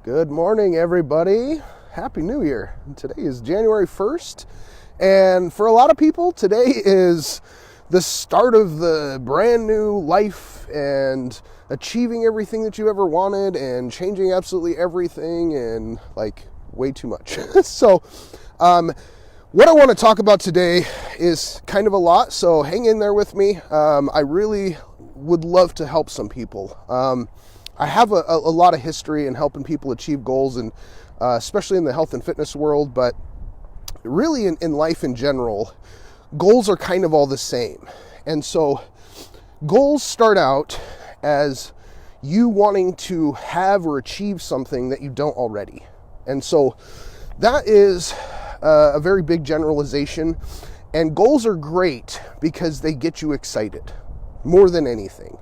Good morning, everybody. Happy New Year. Today is January 1st, and for a lot of people, today is the start of the brand new life and achieving everything that you ever wanted and changing absolutely everything and like way too much. What I want to talk about today is kind of a lot, so hang in there with me. I really would love to help some people. I have a lot of history in helping people achieve goals, and especially in the health and fitness world, but really in life in general, goals are kind of all the same. And so goals start out as you wanting to have or achieve something that you don't already. And so that is a very big generalization, and goals are great because they get you excited more than anything.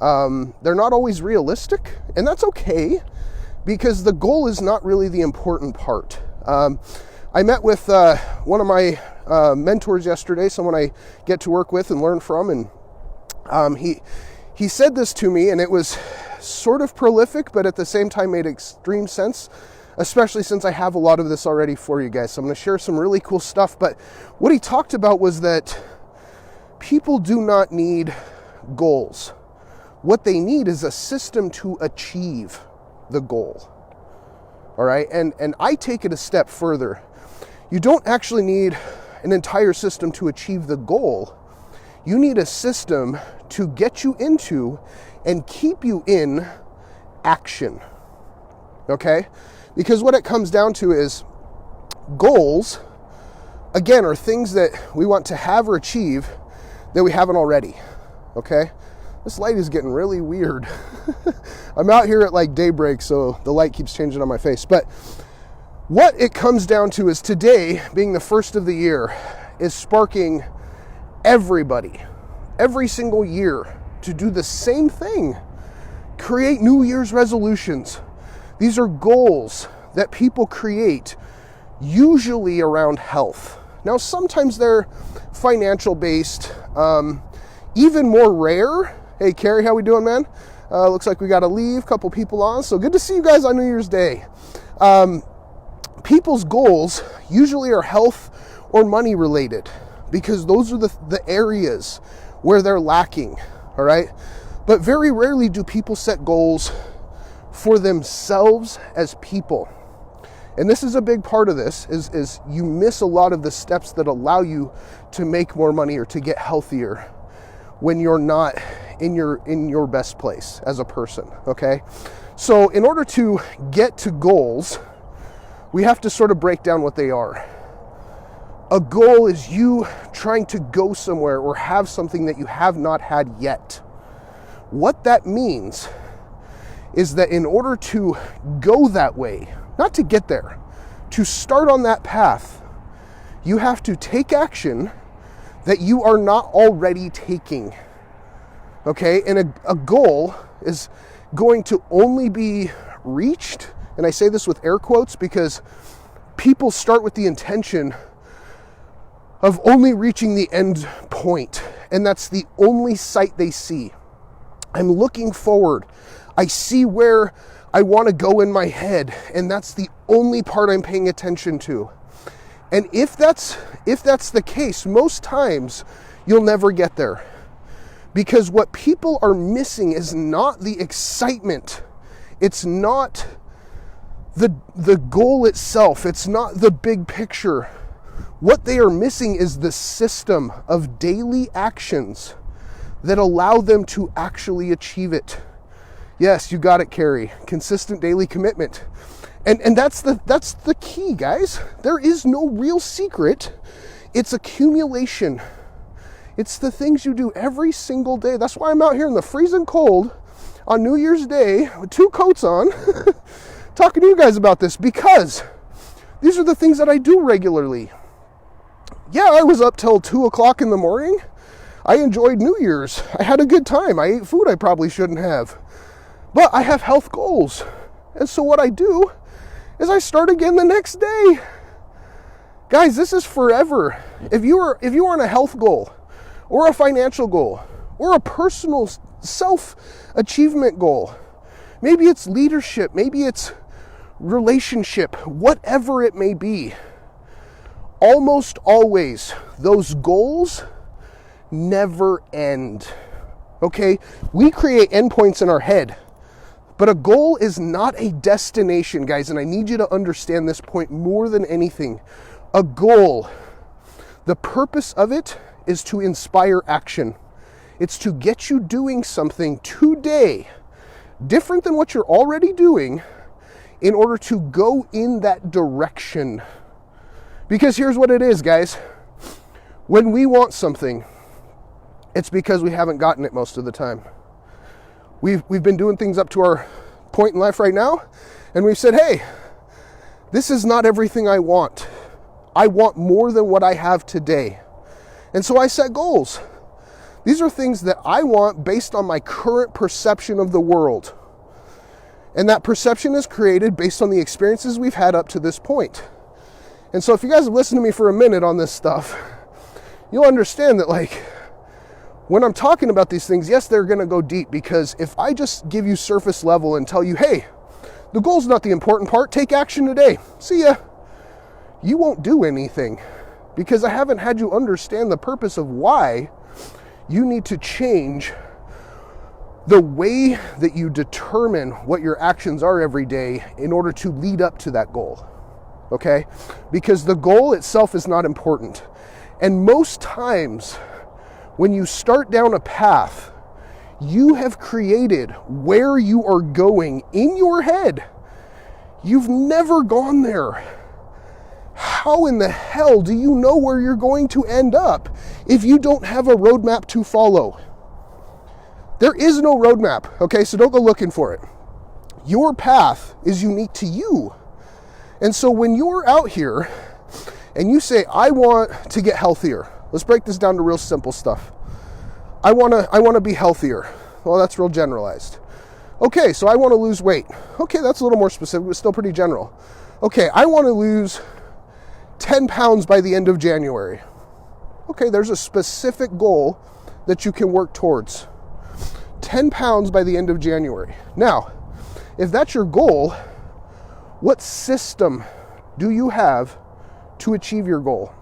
They're not always realistic, and that's okay because the goal is not really the important part. I met with one of my mentors yesterday, someone I get to work with and learn from, and he said this to me, and it was sort of prolific, but at the same time made extreme sense, especially since I have a lot of this already for you guys. So I'm going to share some really cool stuff, but what he talked about was that people do not need goals. What they need is a system to achieve the goal. All right, and I take it a step further. You don't actually need an entire system to achieve the goal. You need a system to get you into and keep you in action. Okay? Because what it comes down to is goals, again, are things that we want to have or achieve that we haven't already. Okay? This light is getting really weird. I'm out here at like daybreak, so the light keeps changing on my face. But what it comes down to is today, being the first of the year, is sparking everybody, every single year, to do the same thing. Create New Year's resolutions. These are goals that people create, usually around health. Now, sometimes they're financial based, even more rare. Hey, Carrie, how we doing, man? Looks like we got to leave, couple people on, so good to see you guys on New Year's Day. People's goals usually are health or money related because those are the areas where they're lacking, all right? But very rarely do people set goals for themselves as people. And this is a big part of this, is you miss a lot of the steps that allow you to make more money or to get healthier when you're not in your best place as a person, okay? So in order to get to goals, we have to sort of break down what they are. A goal is you trying to go somewhere or have something that you have not had yet. What that means is that in order to go that way, not to get there, to start on that path, you have to take action that you are not already taking. Okay, and a goal is going to only be reached, and I say this with air quotes because people start with the intention of only reaching the end point, and that's the only sight they see. I'm looking forward. I see where I want to go in my head, and that's the only part I'm paying attention to. And if that's the case, most times you'll never get there. Because what people are missing is not the excitement. It's not the goal itself. It's not the big picture. What they are missing is the system of daily actions that allow them to actually achieve it. Yes, you got it, Carrie. Consistent daily commitment. And that's the key, guys. There is no real secret. It's accumulation. It's the things you do every single day. That's why I'm out here in the freezing cold on New Year's Day with 2 coats on talking to you guys about this, because these are the things that I do regularly. Yeah, I was up till 2 o'clock in the morning. I enjoyed New Year's. I had a good time. I ate food I probably shouldn't have. But I have health goals. And so what I do is I start again the next day. Guys, this is forever. If you are on a health goal or a financial goal or a personal self-achievement goal, maybe it's leadership, maybe it's relationship, whatever it may be, almost always those goals never end. Okay? We create endpoints in our head, but a goal is not a destination, guys, and I need you to understand this point more than anything. A goal, the purpose of it is to inspire action. It's to get you doing something today different than what you're already doing in order to go in that direction. Because here's what it is, guys. When we want something, it's because we haven't gotten it most of the time. We've been doing things up to our point in life right now, and we've said, hey, this is not everything I want. I want more than what I have today. And so I set goals. These are things that I want based on my current perception of the world. And that perception is created based on the experiences we've had up to this point. And so if you guys have listened to me for a minute on this stuff, you'll understand that, like, when I'm talking about these things, yes, they're going to go deep, because if I just give you surface level and tell you, hey, the goal's not the important part, take action today, see ya, you won't do anything, because I haven't had you understand the purpose of why you need to change the way that you determine what your actions are every day in order to lead up to that goal, okay? Because the goal itself is not important. And most times, when you start down a path, you have created where you are going in your head. You've never gone there. How in the hell do you know where you're going to end up if you don't have a roadmap to follow? There is no roadmap, okay? So don't go looking for it. Your path is unique to you. And so when you're out here and you say, I want to get healthier. Let's break this down to real simple stuff. I want to be healthier. Well, that's real generalized. Okay, so I want to lose weight. Okay, that's a little more specific, but still pretty general. Okay, I want to lose 10 pounds by the end of January. Okay, there's a specific goal that you can work towards. 10 pounds by the end of January. Now, if that's your goal, what system do you have to achieve your goal?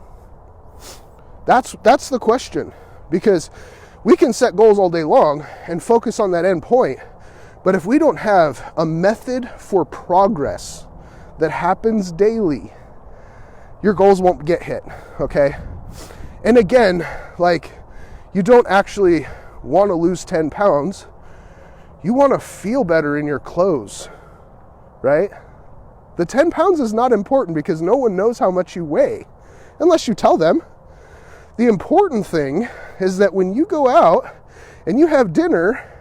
That's the question, because we can set goals all day long and focus on that end point, but if we don't have a method for progress that happens daily, your goals won't get hit, okay? And again, like, you don't actually want to lose 10 pounds. You want to feel better in your clothes, right? The 10 pounds is not important because no one knows how much you weigh unless you tell them. The important thing is that when you go out and you have dinner,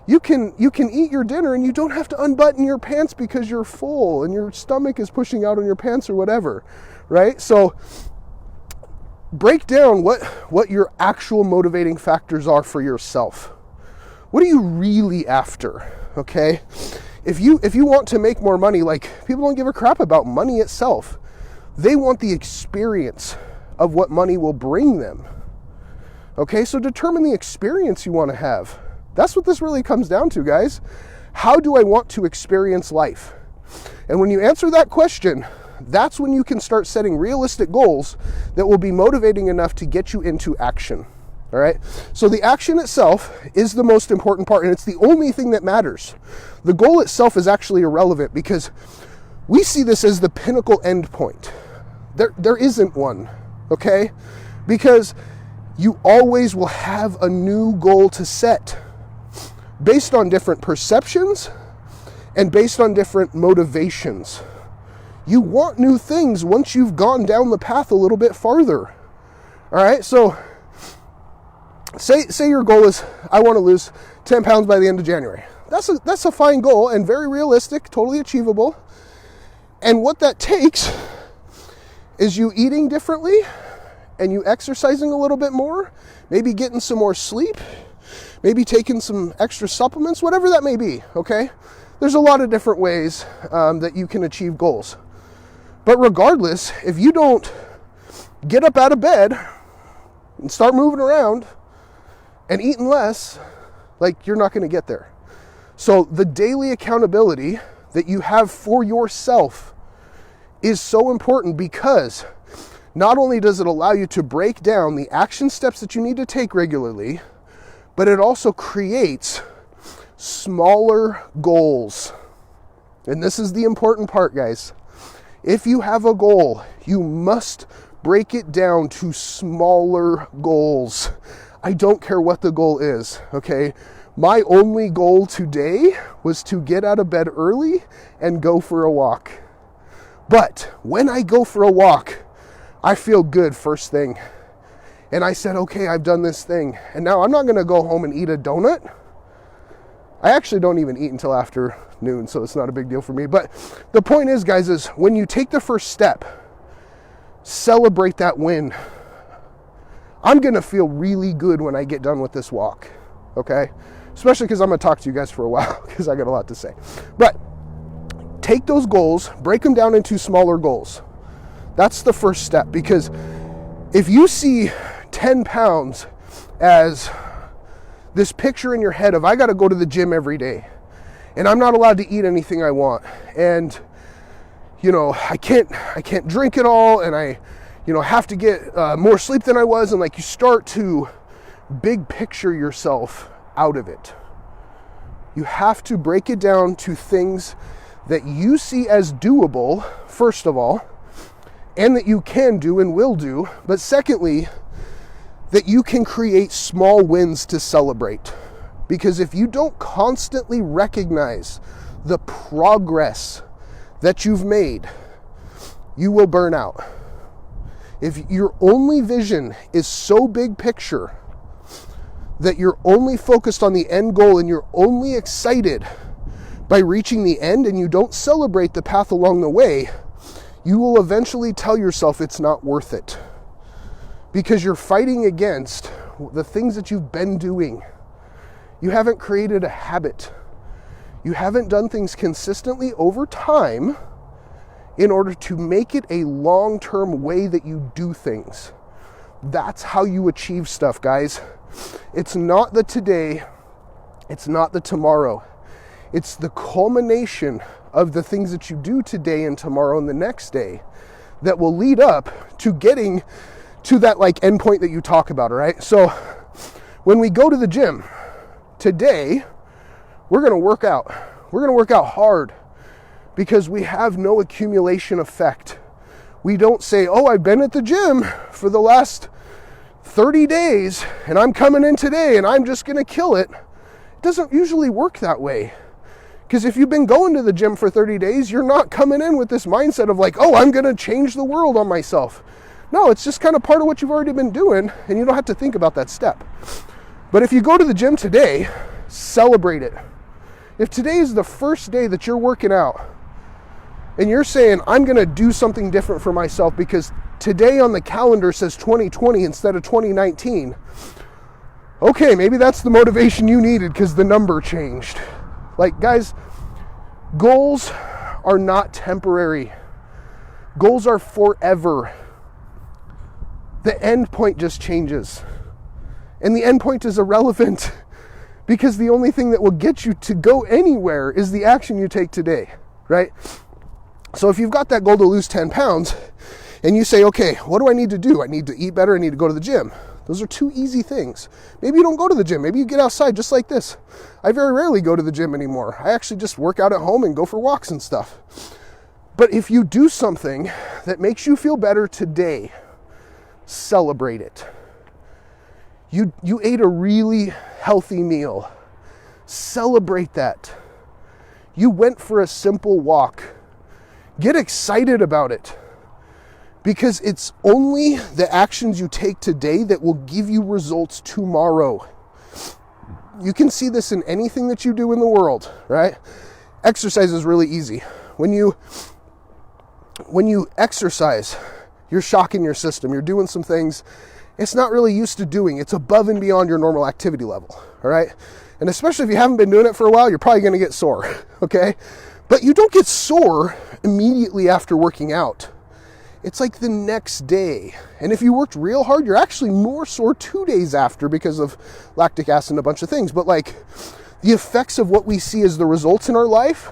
you can eat your dinner and you don't have to unbutton your pants because you're full and your stomach is pushing out on your pants or whatever, right? So break down what your actual motivating factors are for yourself. What are you really after, okay? If you want to make more money, like, people don't give a crap about money itself. They want the experience of what money will bring them. Okay, so determine the experience you want to have. That's what this really comes down to, guys. How do I want to experience life? And when you answer that question, that's when you can start setting realistic goals that will be motivating enough to get you into action. All right? So the action itself is the most important part, and it's the only thing that matters. The goal itself is actually irrelevant because we see this as the pinnacle end point. There isn't one, okay? Because you always will have a new goal to set based on different perceptions and based on different motivations. You want new things once you've gone down the path a little bit farther. All right, so say your goal is, I want to lose 10 pounds by the end of January. That's a fine goal and very realistic, totally achievable. And what that takes is you eating differently and you exercising a little bit more, maybe getting some more sleep, maybe taking some extra supplements, whatever that may be, okay? There's a lot of different ways that you can achieve goals. But regardless, if you don't get up out of bed and start moving around and eating less, like, you're not going to get there. So the daily accountability that you have for yourself is so important, because not only does it allow you to break down the action steps that you need to take regularly, but it also creates smaller goals. And this is the important part, guys. If you have a goal, you must break it down to smaller goals. I don't care what the goal is, okay? My only goal today was to get out of bed early and go for a walk. But when I go for a walk, I feel good first thing. And I said, okay, I've done this thing. And now I'm not going to go home and eat a donut. I actually don't even eat until after noon, so it's not a big deal for me. But the point is, guys, is when you take the first step, celebrate that win. I'm going to feel really good when I get done with this walk, okay? Especially because I'm going to talk to you guys for a while, because I got a lot to say. But take those goals, break them down into smaller goals. That's the first step, because if you see 10 pounds as this picture in your head of, I got to go to the gym every day and I'm not allowed to eat anything I want, and I can't drink at all, and I have to get more sleep than I was, and like you start to big picture yourself out of it. You have to break it down to things that you see as doable, first of all, and that you can do and will do, but secondly, that you can create small wins to celebrate. Because if you don't constantly recognize the progress that you've made, you will burn out. If your only vision is so big picture that you're only focused on the end goal and you're only excited by reaching the end and you don't celebrate the path along the way, you will eventually tell yourself it's not worth it. Because you're fighting against the things that you've been doing. You haven't created a habit. You haven't done things consistently over time in order to make it a long-term way that you do things. That's how you achieve stuff, guys. It's not the today. It's not the tomorrow. It's the culmination of the things that you do today and tomorrow and the next day that will lead up to getting to that endpoint that you talk about, all right? So when we go to the gym today, we're going to work out. We're going to work out hard because we have no accumulation effect. We don't say, oh, I've been at the gym for the last 30 days and I'm coming in today and I'm just going to kill it. It doesn't usually work that way. Because if you've been going to the gym for 30 days, you're not coming in with this mindset of oh, I'm going to change the world on myself. No, it's just kind of part of what you've already been doing, and you don't have to think about that step. But if you go to the gym today, celebrate it. If today is the first day that you're working out, and you're saying, I'm going to do something different for myself because today on the calendar says 2020 instead of 2019, okay, maybe that's the motivation you needed because the number changed. Guys, goals are not temporary. Goals are forever. The end point just changes. And the end point is irrelevant because the only thing that will get you to go anywhere is the action you take today, right? So if you've got that goal to lose 10 pounds and you say, okay, what do I need to do? I need to eat better. I need to go to the gym. Those are two easy things. Maybe you don't go to the gym. Maybe you get outside just like this. I very rarely go to the gym anymore. I actually just work out at home and go for walks and stuff. But if you do something that makes you feel better today, celebrate it. You ate a really healthy meal. Celebrate that. You went for a simple walk. Get excited about it. Because it's only the actions you take today that will give you results tomorrow. You can see this in anything that you do in the world, right? Exercise is really easy. When you exercise, you're shocking your system. You're doing some things it's not really used to doing. It's above and beyond your normal activity level, all right? And especially if you haven't been doing it for a while, you're probably going to get sore, okay? But you don't get sore immediately after working out. It's like the next day. And if you worked real hard, you're actually more sore 2 days after because of lactic acid and a bunch of things. But the effects of what we see as the results in our life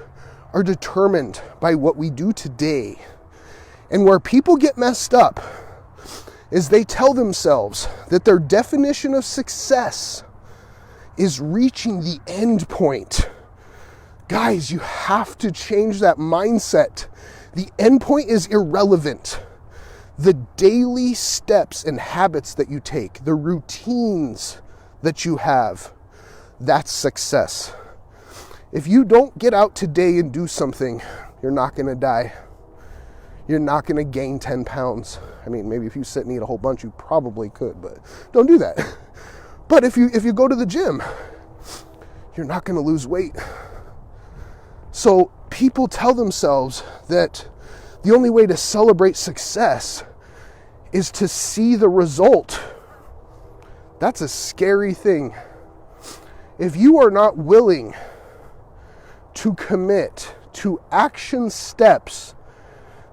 are determined by what we do today. And where people get messed up is they tell themselves that their definition of success is reaching the end point. Guys, you have to change that mindset. The end point is irrelevant. The daily steps and habits that you take, the routines that you have, that's success. If you don't get out today and do something, you're not going to die. You're not going to gain 10 pounds. I mean, maybe if you sit and eat a whole bunch, you probably could, but don't do that. But if you go to the gym, you're not going to lose weight. So people tell themselves that the only way to celebrate success is to see the result. That's a scary thing. If you are not willing to commit to action steps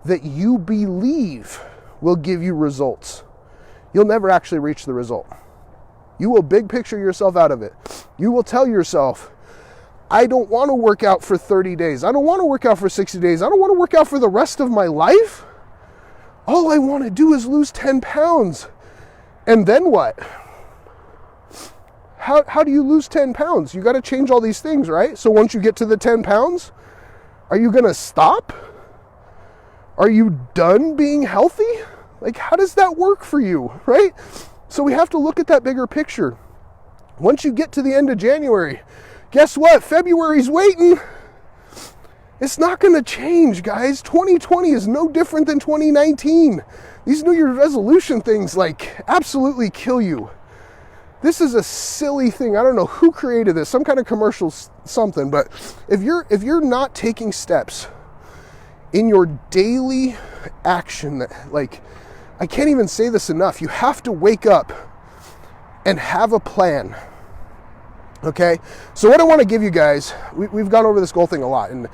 that you believe will give you results, you'll never actually reach the result. You will big picture yourself out of it. You will tell yourself, I don't want to work out for 30 days. I don't want to work out for 60 days. I don't want to work out for the rest of my life. All I want to do is lose 10 pounds. And then what? How do you lose 10 pounds? You got to change all these things, right? So once you get to the 10 pounds, are you going to stop? Are you done being healthy? Like, how does that work for you, right? So we have to look at that bigger picture. Once you get to the end of January, guess what? February's waiting. It's not going to change, guys. 2020 is no different than 2019. These New Year's resolution things, like, absolutely kill you. This is a silly thing. I don't know who created this, some kind of commercial something, but if you're not taking steps in your daily action, like, I can't even say this enough. You have to wake up and have a plan. Okay? So what I want to give you guys, we've gone over this goal thing a lot, and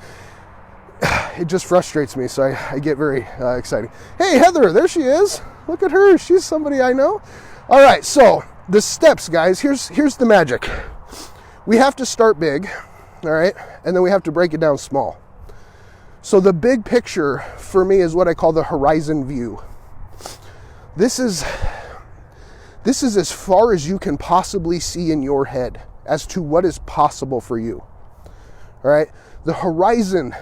it just frustrates me, so I get very excited. Hey, Heather, there she is. Look at her. She's somebody I know. All right, so the steps, guys, here's the magic. We have to start big, all right? And then we have to break it down small. So the big picture for me is what I call the horizon view. This is as far as you can possibly see in your head as to what is possible for you. All right? The horizon,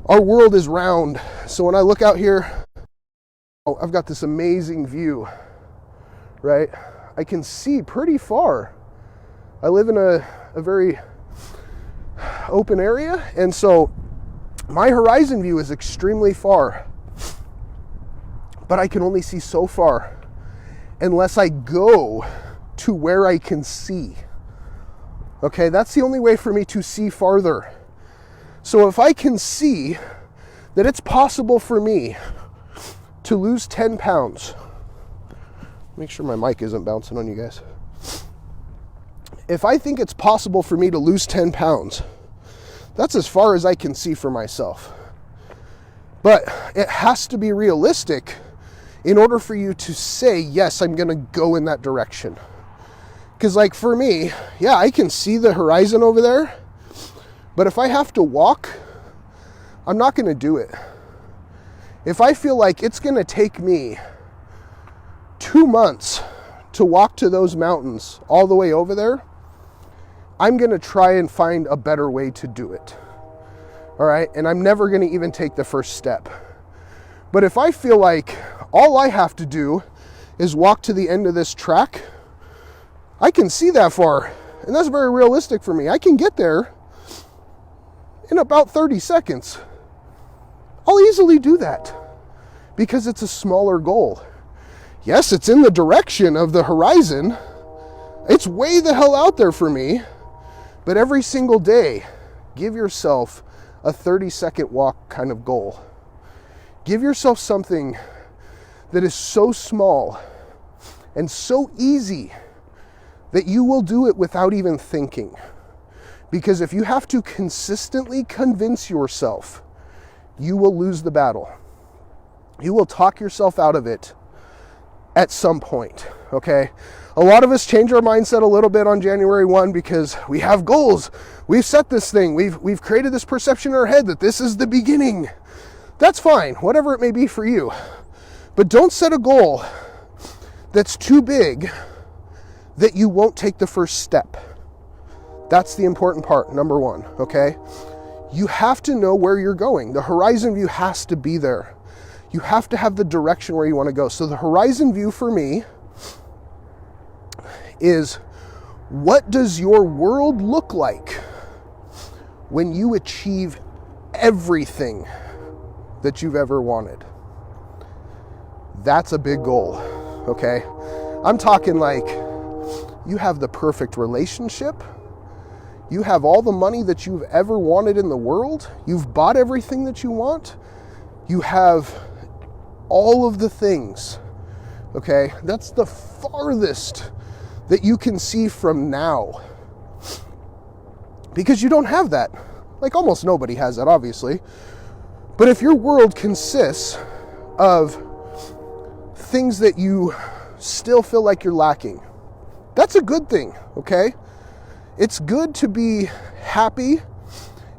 our world is round. So when I look out here, I've got this amazing view, right? I can see pretty far. I live in a very open area, and so my horizon view is extremely far. But I can only see so far unless I go to where I can see. Okay, that's the only way for me to see farther. So if I can see that it's possible for me to lose 10 pounds, make sure my mic isn't bouncing on you guys. If I think it's possible for me to lose 10 pounds, that's as far as I can see for myself. But it has to be realistic in order for you to say, yes, I'm going to go in that direction. Because like for me, yeah, I can see the horizon over there, but if I have to walk, I'm not going to do it. If I feel like it's going to take me 2 months to walk to those mountains all the way over there, I'm going to try and find a better way to do it. All right? And I'm never going to even take the first step. But if I feel like all I have to do is walk to the end of this track, I can see that far. And that's very realistic for me. I can get there in about 30 seconds. I'll easily do that because it's a smaller goal. Yes, it's in the direction of the horizon. It's way the hell out there for me. But every single day, give yourself a 30-second walk kind of goal. Give yourself something that is so small and so easy that you will do it without even thinking. Because if you have to consistently convince yourself, you will lose the battle. You will talk yourself out of it at some point. okay? A lot of us change our mindset a little bit on January 1 because we have goals. We've set this thing. We've created this perception in our head that this is the beginning. That's fine, whatever it may be for you. But don't set a goal that's too big that you won't take the first step. That's the important part, number one, okay? You have to know where you're going. The horizon view has to be there. You have to have the direction where you want to go. So the horizon view for me is, what does your world look like when you achieve everything that you've ever wanted? That's a big goal, okay? I'm talking like you have the perfect relationship. You have all the money that you've ever wanted in the world. You've bought everything that you want. You have all of the things, okay? That's the farthest that you can see from now. Because you don't have that. Like almost nobody has that, obviously. But if your world consists of things that you still feel like you're lacking, that's a good thing, okay? It's good to be happy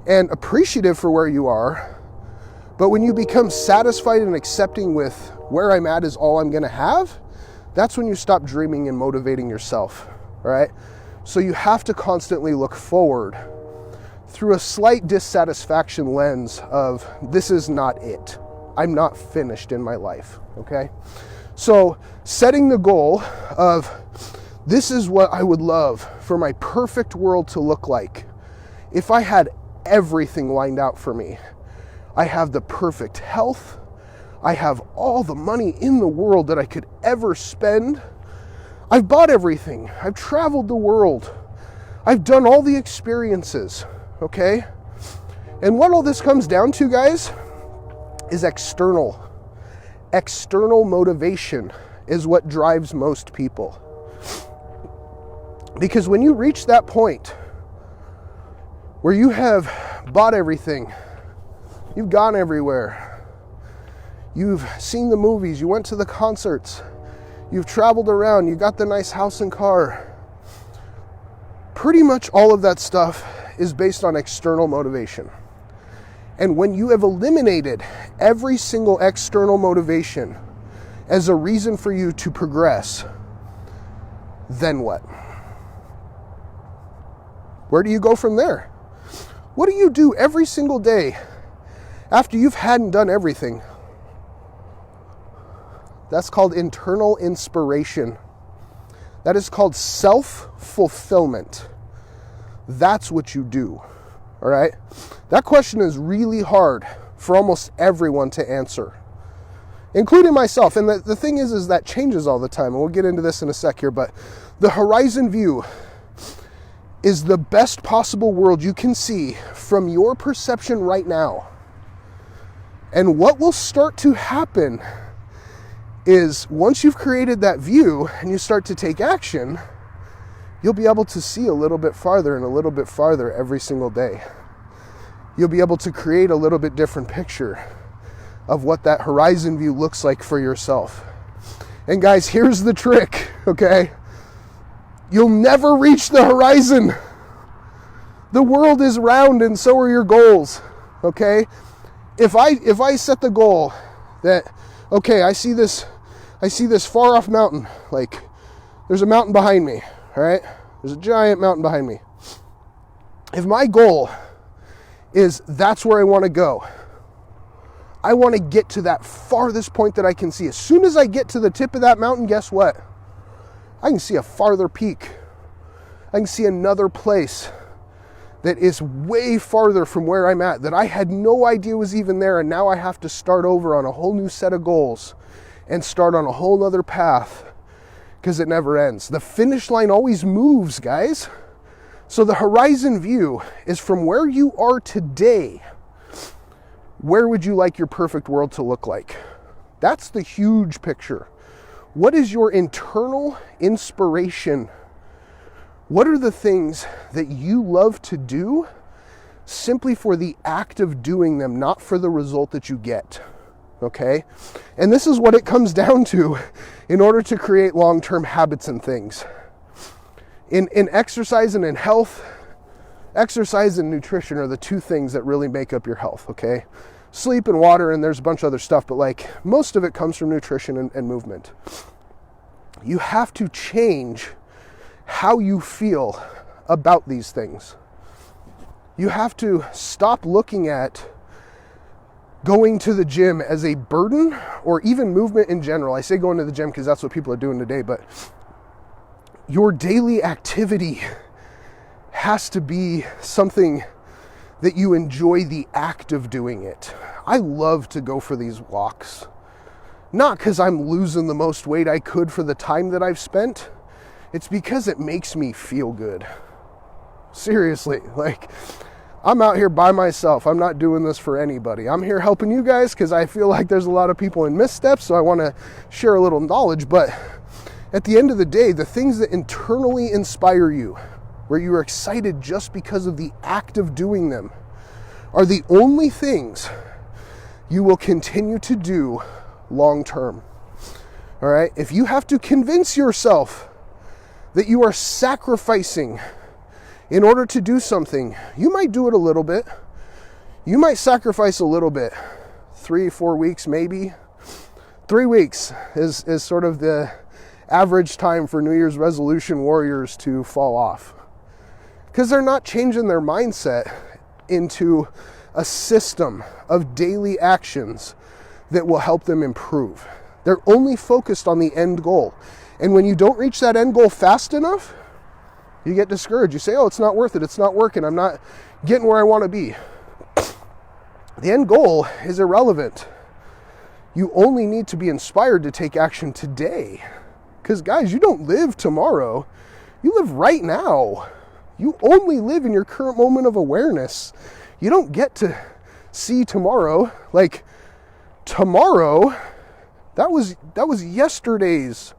and appreciative for where you are, but when you become satisfied and accepting with where I'm at is all I'm gonna have, that's when you stop dreaming and motivating yourself, all right? So you have to constantly look forward through a slight dissatisfaction lens of, this is not it. I'm not finished in my life, okay? So setting the goal of, this is what I would love for my perfect world to look like. If I had everything lined out for me, I have the perfect health, I have all the money in the world that I could ever spend. I've bought everything. I've traveled the world. I've done all the experiences, okay? And what all this comes down to, guys, is external. External motivation is what drives most people. Because when you reach that point where you have bought everything, you've gone everywhere, you've seen the movies, you went to the concerts, you've traveled around, you got the nice house and car, pretty much all of that stuff is based on external motivation. And when you have eliminated every single external motivation as a reason for you to progress, then what? Where do you go from there? What do you do every single day after you've had and done everything? That's called internal inspiration. That is called self-fulfillment. That's what you do, all right? That question is really hard for almost everyone to answer, including myself. And the thing is that changes all the time. And we'll get into this in a sec here, but the horizon view is the best possible world you can see from your perception right now. And what will start to happen is once you've created that view and you start to take action, you'll be able to see a little bit farther and a little bit farther every single day. You'll be able to create a little bit different picture of what that horizon view looks like for yourself. And guys, here's the trick, okay? You'll never reach the horizon. The world is round and so are your goals, okay? If I set the goal that, okay, I see this far off mountain, like there's a mountain behind me, all right? There's a giant mountain behind me. If my goal is that's where I want to go, I want to get to that farthest point that I can see. As soon as I get to the tip of that mountain, guess what? I can see a farther peak. I can see another place that is way farther from where I'm at, that I had no idea was even there, and now I have to start over on a whole new set of goals and start on a whole other path because it never ends. The finish line always moves, guys. So the horizon view is from where you are today. Where would you like your perfect world to look like? That's the huge picture. What is your internal inspiration? What are the things that you love to do simply for the act of doing them, not for the result that you get? okay? And this is what it comes down to in order to create long-term habits and things. In exercise and in health, exercise and nutrition are the two things that really make up your health, okay? Sleep and water, and there's a bunch of other stuff, but like most of it comes from nutrition and movement. You have to change how you feel about these things. You have to stop looking at going to the gym as a burden, or even movement in general. I say going to the gym because that's what people are doing today, but your daily activity has to be something that you enjoy the act of doing it. I love to go for these walks. Not because I'm losing the most weight I could for the time that I've spent. It's because it makes me feel good. Seriously, like, I'm out here by myself. I'm not doing this for anybody. I'm here helping you guys because I feel like there's a lot of people in missteps, so I want to share a little knowledge. But at the end of the day, the things that internally inspire you, where you are excited just because of the act of doing them, are the only things you will continue to do long term. All right? If you have to convince yourself that you are sacrificing in order to do something, you might do it a little bit. You might sacrifice a little bit. 3-4 weeks, maybe. 3 weeks is sort of the average time for New Year's resolution warriors to fall off. Because they're not changing their mindset into a system of daily actions that will help them improve. They're only focused on the end goal. And when you don't reach that end goal fast enough, you get discouraged. You say, oh, it's not worth it. It's not working. I'm not getting where I want to be. The end goal is irrelevant. You only need to be inspired to take action today. Because guys, you don't live tomorrow. You live right now. You only live in your current moment of awareness. You don't get to see tomorrow. Like tomorrow, that was yesterday's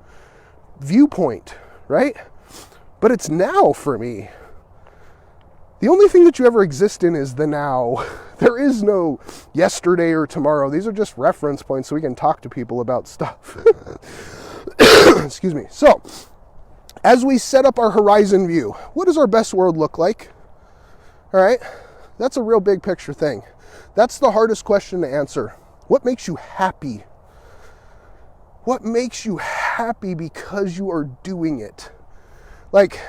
viewpoint, right? But it's now for me. The only thing that you ever exist in is the now. There is no yesterday or tomorrow. These are just reference points so we can talk to people about stuff. Excuse me. So, as we set up our horizon view, what does our best world look like? All right? That's a real big picture thing. That's the hardest question to answer. What makes you happy? What makes you happy because you are doing it? Like,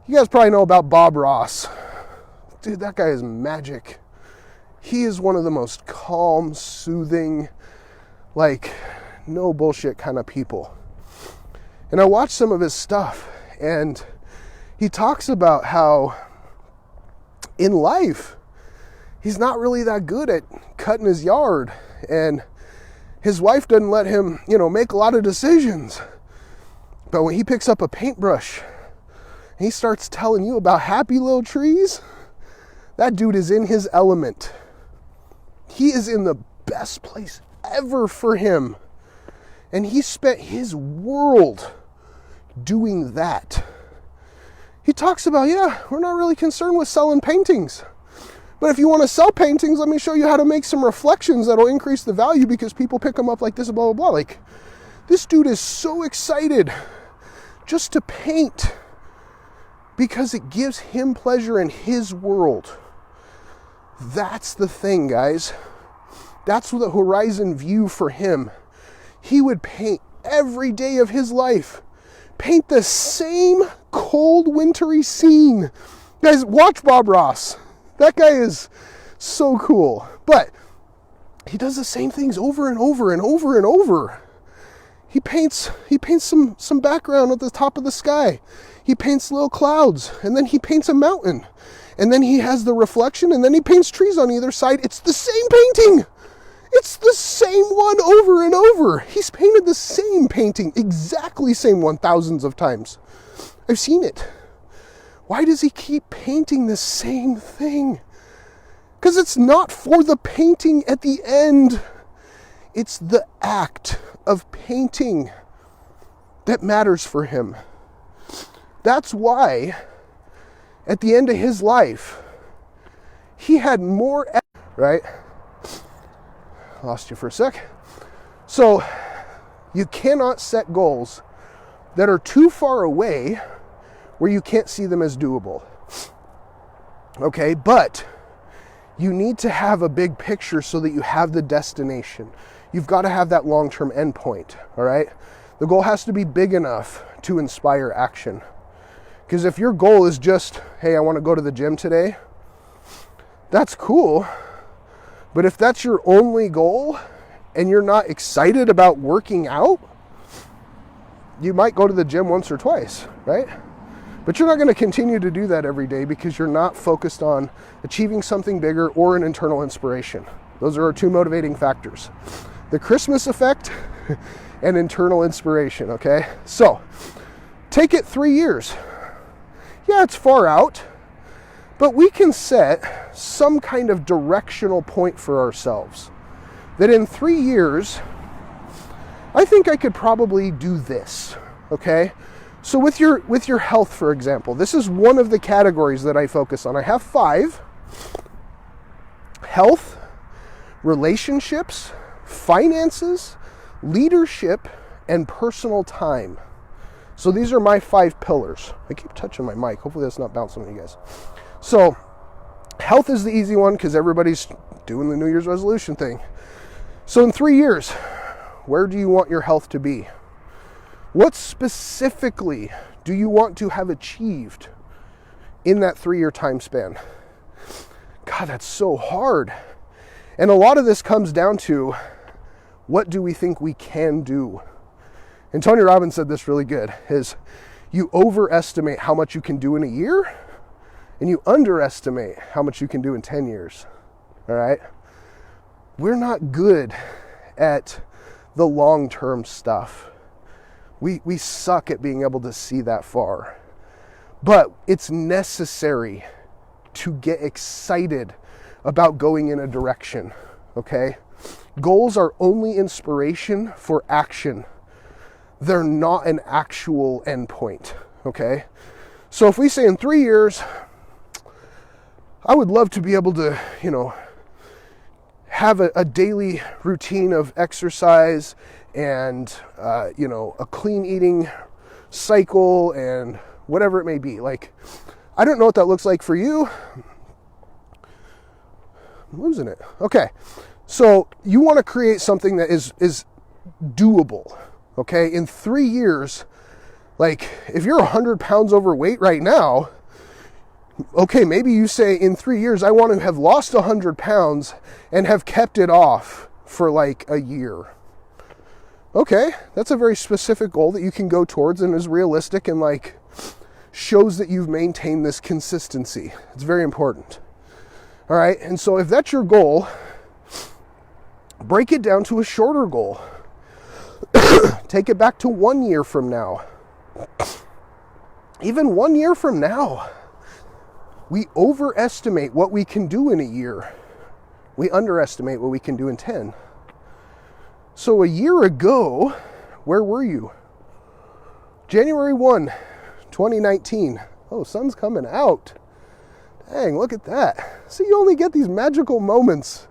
you guys probably know about Bob Ross. Dude, that guy is magic. He is one of the most calm, soothing, like, no bullshit kind of people. And I watched some of his stuff, and he talks about how in life, he's not really that good at cutting his yard, and his wife doesn't let him, make a lot of decisions. But when he picks up a paintbrush, and he starts telling you about happy little trees, that dude is in his element. He is in the best place ever for him. And he spent his world doing that. He talks about, we're not really concerned with selling paintings. But if you want to sell paintings, let me show you how to make some reflections that'll increase the value because people pick them up like this, blah, blah, blah. Like, this dude is so excited just to paint because it gives him pleasure in his world. That's the thing, guys. That's the horizon view for him. He would paint every day of his life. Paint the same cold, wintry scene. Guys, watch Bob Ross. That guy is so cool. But he does the same things over and over and over and over. He paints some background at the top of the sky. He paints little clouds, and then he paints a mountain. And then he has the reflection, and then he paints trees on either side. It's the same painting. It's the same one over and over. He's painted the same painting, exactly same one, thousands of times. I've seen it. Why does he keep painting the same thing? Because it's not for the painting at the end. It's the act of painting that matters for him. That's why, at the end of his life, he had more, right? Lost you for a sec. So you cannot set goals that are too far away where you can't see them as doable. Okay, but you need to have a big picture so that you have the destination. You've got to have that long-term endpoint, all right? The goal has to be big enough to inspire action. Because if your goal is just, hey, I want to go to the gym today, that's cool. But if that's your only goal and you're not excited about working out, you might go to the gym once or twice, right? But you're not going to continue to do that every day because you're not focused on achieving something bigger or an internal inspiration. Those are our two motivating factors. The Christmas effect and internal inspiration, okay? So, take it 3 years. Yeah, it's far out, but we can set some kind of directional point for ourselves. That in 3 years, I think I could probably do this, okay? So with your health, for example, this is one of the categories that I focus on. I have 5: health, relationships, finances, leadership, and personal time. So these are my 5 pillars. I keep touching my mic. Hopefully that's not bouncing on you guys. So health is the easy one because everybody's doing the New Year's resolution thing. So in 3 years, where do you want your health to be? What specifically do you want to have achieved in that 3-year time span? God, that's so hard. And a lot of this comes down to, what do we think we can do? And Tony Robbins said this really good, is you overestimate how much you can do in a year, and you underestimate how much you can do in 10 years, all right? We're not good at the long-term stuff. We suck at being able to see that far. But it's necessary to get excited about going in a direction, okay? Goals are only inspiration for action. They're not an actual endpoint, okay? So if we say in 3 years, I would love to be able to, have a daily routine of exercise and, a clean eating cycle and whatever it may be. Like, I don't know what that looks like for you. I'm losing it. Okay. So you want to create something that is doable. Okay. In 3 years, like if you're 100 pounds overweight right now, okay, maybe you say in 3 years, I want to have lost 100 pounds and have kept it off for like a year. Okay, that's a very specific goal that you can go towards and is realistic and like shows that you've maintained this consistency. It's very important. All right, and so if that's your goal, break it down to a shorter goal. Take it back to 1 year from now. Even 1 year from now. We overestimate what we can do in a year. We underestimate what we can do in 10. So a year ago, where were you? January 1, 2019. Oh, sun's coming out. Dang, look at that. See, you only get these magical moments.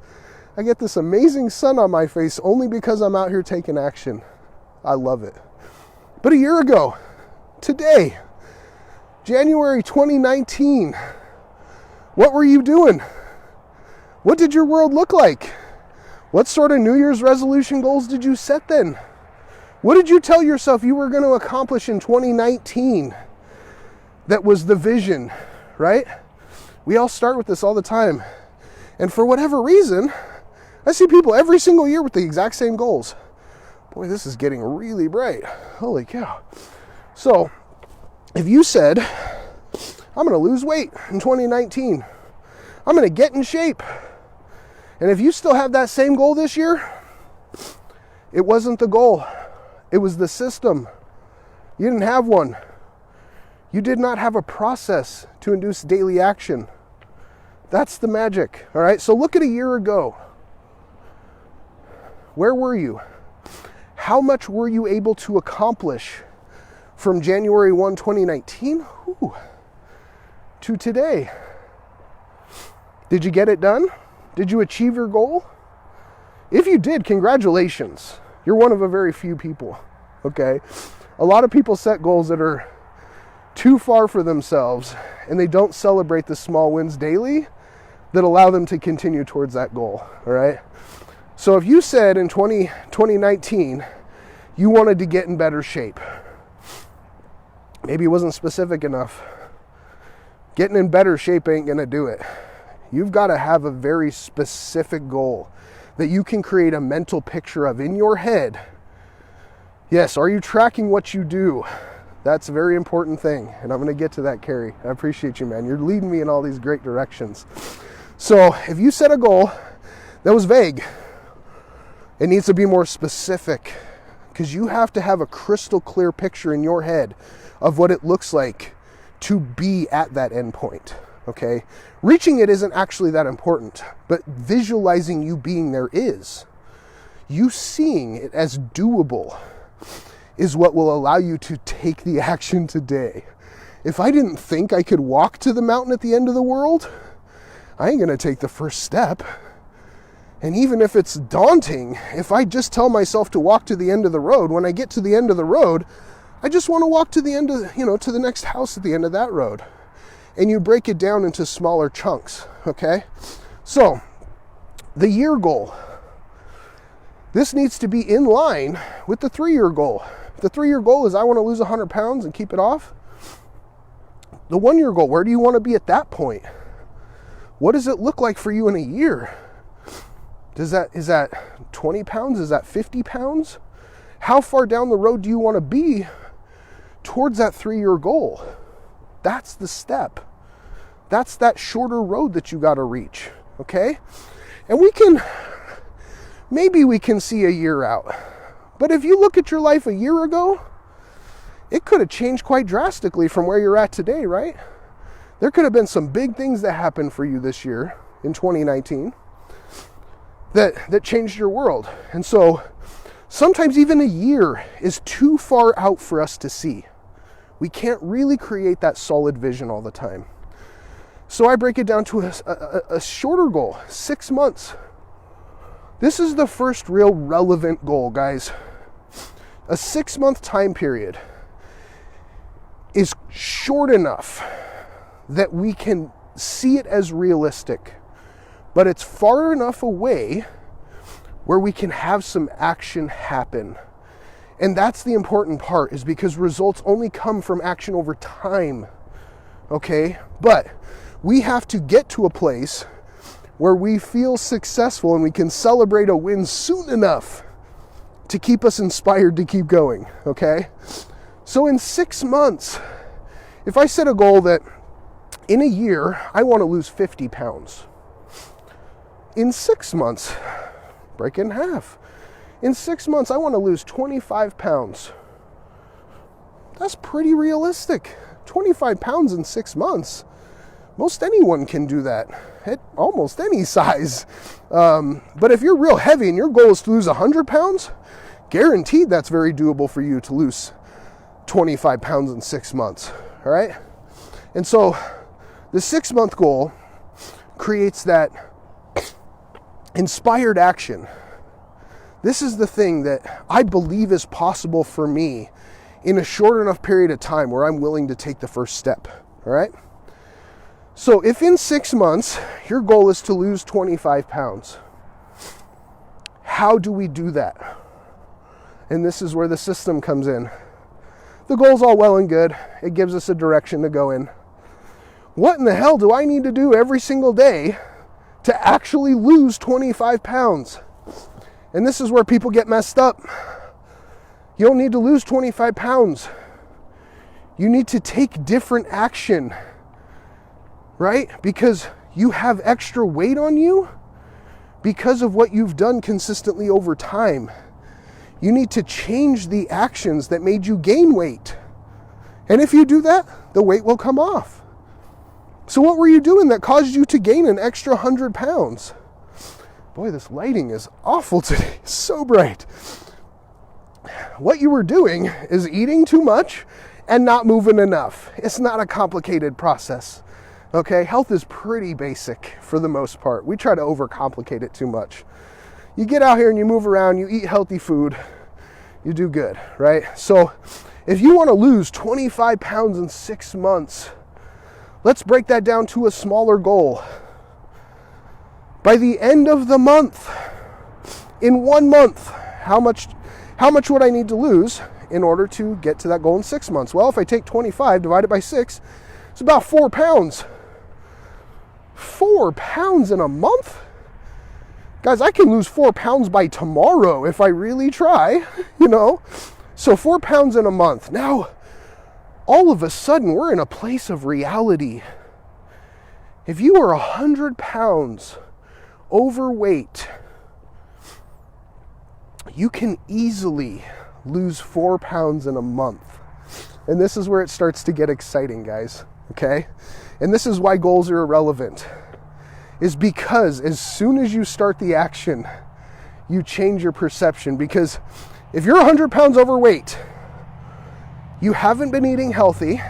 I get this amazing sun on my face only because I'm out here taking action. I love it. But a year ago, today, January 2019, what were you doing? What did your world look like? What sort of New Year's resolution goals did you set then? What did you tell yourself you were going to accomplish in 2019? That was the vision, right? We all start with this all the time. And for whatever reason, I see people every single year with the exact same goals. Boy, this is getting really bright. Holy cow. So, if you said, I'm going to lose weight in 2019, I'm going to get in shape. And if you still have that same goal this year, it wasn't the goal. It was the system. You didn't have one. You did not have a process to induce daily action. That's the magic, all right? So look at a year ago. Where were you? How much were you able to accomplish from January 1, 2019 to today? Did you get it done? Did you achieve your goal? If you did, congratulations. You're one of a very few people, okay? A lot of people set goals that are too far for themselves, and they don't celebrate the small wins daily that allow them to continue towards that goal, all right? So if you said in 2019, you wanted to get in better shape, maybe it wasn't specific enough. Getting in better shape ain't gonna do it. You've got to have a very specific goal that you can create a mental picture of in your head. Yes, are you tracking what you do? That's a very important thing. And I'm going to get to that, Carrie. I appreciate you, man. You're leading me in all these great directions. So if you set a goal that was vague, it needs to be more specific, because you have to have a crystal clear picture in your head of what it looks like to be at that end point. Okay? Reaching it isn't actually that important, but visualizing you being there is. You seeing it as doable is what will allow you to take the action today. If I didn't think I could walk to the mountain at the end of the world, I ain't gonna take the first step. And even if it's daunting, if I just tell myself to walk to the end of the road, when I get to the end of the road, I just want to walk to the end of, to the next house at the end of that road. And you break it down into smaller chunks, okay? So, the year goal. This needs to be in line with the 3-year goal. The 3-year goal is I want to lose 100 pounds and keep it off. The 1-year goal, where do you want to be at that point? What does it look like for you in a year? Is that 20 pounds? Is that 50 pounds? How far down the road do you want to be towards that 3-year goal? That's the step. That's that shorter road that you got to reach, okay? And maybe we can see a year out. But if you look at your life a year ago, it could have changed quite drastically from where you're at today, right? There could have been some big things that happened for you this year in 2019 that changed your world. And so sometimes even a year is too far out for us to see. We can't really create that solid vision all the time. So I break it down to a shorter goal, 6 months. This is the first real relevant goal, guys. A 6-month time period is short enough that we can see it as realistic, but it's far enough away where we can have some action happen. And that's the important part, is because results only come from action over time, okay? But we have to get to a place where we feel successful and we can celebrate a win soon enough to keep us inspired to keep going, okay? So in 6 months, if I set a goal that in a year, I want to lose 50 pounds. In 6 months, break it in half. In 6 months, I want to lose 25 pounds. That's pretty realistic. 25 pounds in 6 months. Most anyone can do that at almost any size. But if you're real heavy and your goal is to lose 100 pounds, guaranteed that's very doable for you to lose 25 pounds in 6 months. All right? And so the 6-month goal creates that inspired action. This is the thing that I believe is possible for me in a short enough period of time where I'm willing to take the first step, all right? So if in 6 months, your goal is to lose 25 pounds, how do we do that? And this is where the system comes in. The goal's all well and good. It gives us a direction to go in. What in the hell do I need to do every single day to actually lose 25 pounds? And this is where people get messed up. You don't need to lose 25 pounds. You need to take different action, right? Because you have extra weight on you because of what you've done consistently over time. You need to change the actions that made you gain weight. And if you do that, the weight will come off. So what were you doing that caused you to gain an extra 100 pounds? Boy, this lighting is awful today. It's so bright. What you were doing is eating too much and not moving enough. It's not a complicated process. Okay, health is pretty basic for the most part. We try to overcomplicate it too much. you get out here and you move around, you eat healthy food, you do good, right? So if you want to lose 25 pounds in 6 months, let's break that down to a smaller goal. By the end of the month, in 1 month, how much would I need to lose in order to get to that goal in 6 months? Well, if I take 25 divided by 6, it's about 4 pounds. 4 pounds in a month? Guys, I can lose 4 pounds by tomorrow if I really try, you know? So 4 pounds in a month. Now, all of a sudden, we're in a place of reality. If you are 100 pounds overweight, you can easily lose 4 pounds in a month. And this is where it starts to get exciting, guys, okay? And this is why goals are irrelevant. Is because as soon as you start the action, you change your perception. Because if you're 100 pounds overweight, you haven't been eating healthy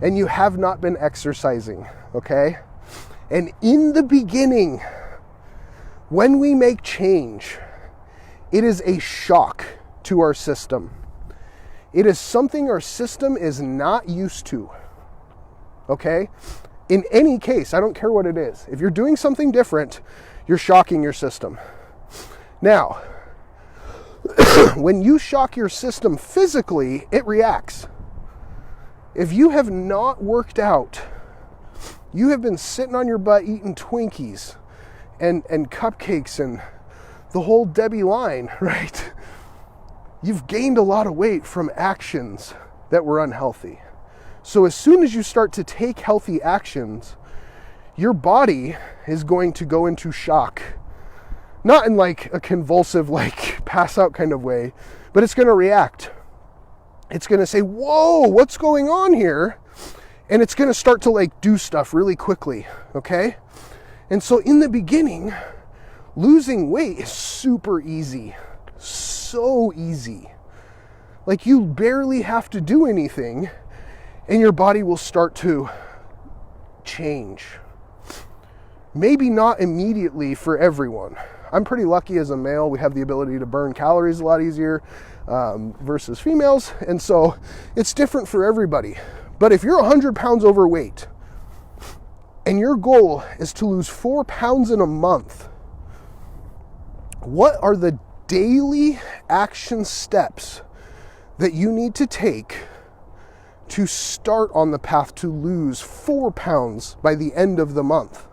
and you have not been exercising, okay? And in the beginning, when we make change, it is a shock to our system. It is something our system is not used to, okay? In any case, I don't care what it is. If you're doing something different, you're shocking your system. Now, when you shock your system physically, it reacts. If you have not worked out, you have been sitting on your butt eating Twinkies and cupcakes and the whole Debbie line, right? You've gained a lot of weight from actions that were unhealthy. So as soon as you start to take healthy actions, your body is going to go into shock. Not in like a convulsive, like pass out kind of way, but it's going to react. It's going to say, whoa, what's going on here? And it's going to start to like do stuff really quickly, okay? And so in the beginning, losing weight is super easy. So easy. Like you barely have to do anything and your body will start to change. Maybe not immediately for everyone. I'm pretty lucky as a male. We have the ability to burn calories a lot easier versus females. And so it's different for everybody. But if you're 100 pounds overweight and your goal is to lose 4 pounds in a month, what are the daily action steps that you need to take to start on the path to lose 4 pounds by the end of the month?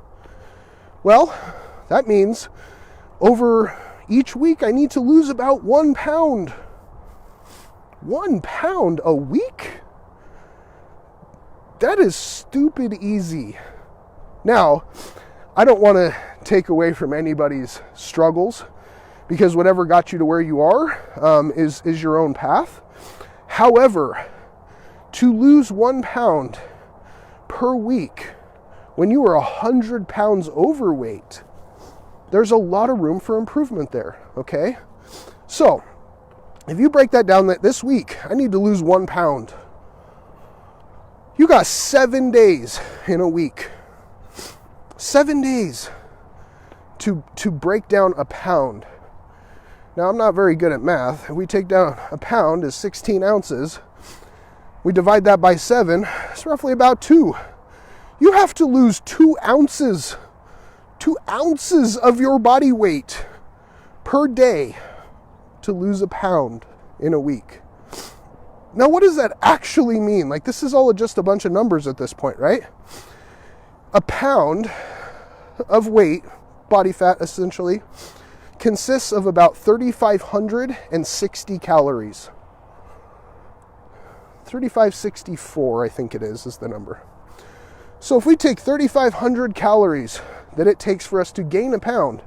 Well, that means over each week I need to lose about 1 pound. 1 pound a week? That is stupid easy. Now, I don't want to take away from anybody's struggles because whatever got you to where you are is your own path. However, to lose 1 pound per week when you are 100 pounds overweight, there's a lot of room for improvement there, okay? So, if you break that down, that this week I need to lose 1 pound. You got 7 days in a week. 7 days to break down a pound. Now, I'm not very good at math. If we take down a pound is 16 ounces, we divide that by 7, it's roughly about 2. You have to lose 2 ounces. 2 ounces of your body weight per day to lose a pound in a week. Now, what does that actually mean? Like, this is all just a bunch of numbers at this point, right? A pound of weight, body fat essentially, consists of about 3,560 calories. 3,564, I think it is the number. So if we take 3,500 calories that it takes for us to gain a pound,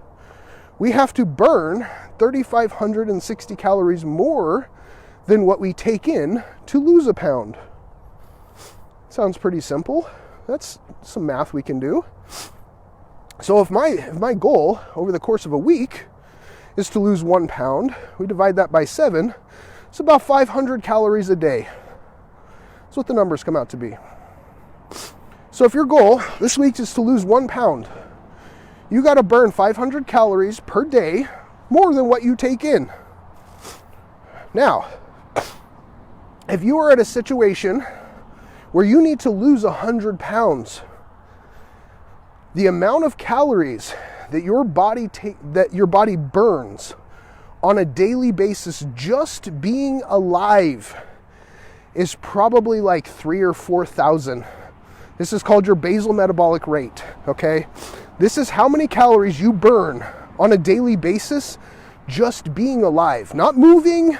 we have to burn 3,560 calories more than what we take in to lose a pound. Sounds pretty simple. That's some math we can do. So if my goal over the course of a week is to lose 1 pound, we divide that by 7, it's about 500 calories a day. That's what the numbers come out to be. So if your goal this week is to lose 1 pound, You got to burn 500 calories per day more than what you take in. Now, if you are at a situation where you need to lose 100 pounds, the amount of calories that your body burns on a daily basis just being alive is probably like 3,000 or 4,000. This is called your basal metabolic rate, okay? This is how many calories you burn on a daily basis just being alive, not moving,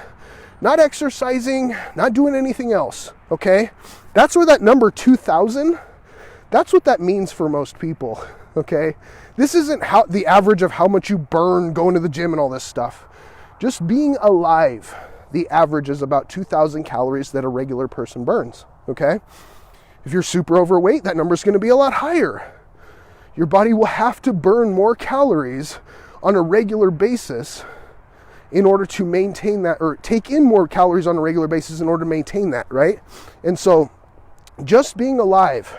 not exercising, not doing anything else, okay? That's where that number 2,000, that's what that means for most people, okay? This isn't the average of how much you burn going to the gym and all this stuff. Just being alive, the average is about 2,000 calories that a regular person burns, okay? If you're super overweight, that number is going to be a lot higher. Your body will have to burn more calories on a regular basis in order to maintain that, or take in more calories on a regular basis in order to maintain that, right? And so just being alive,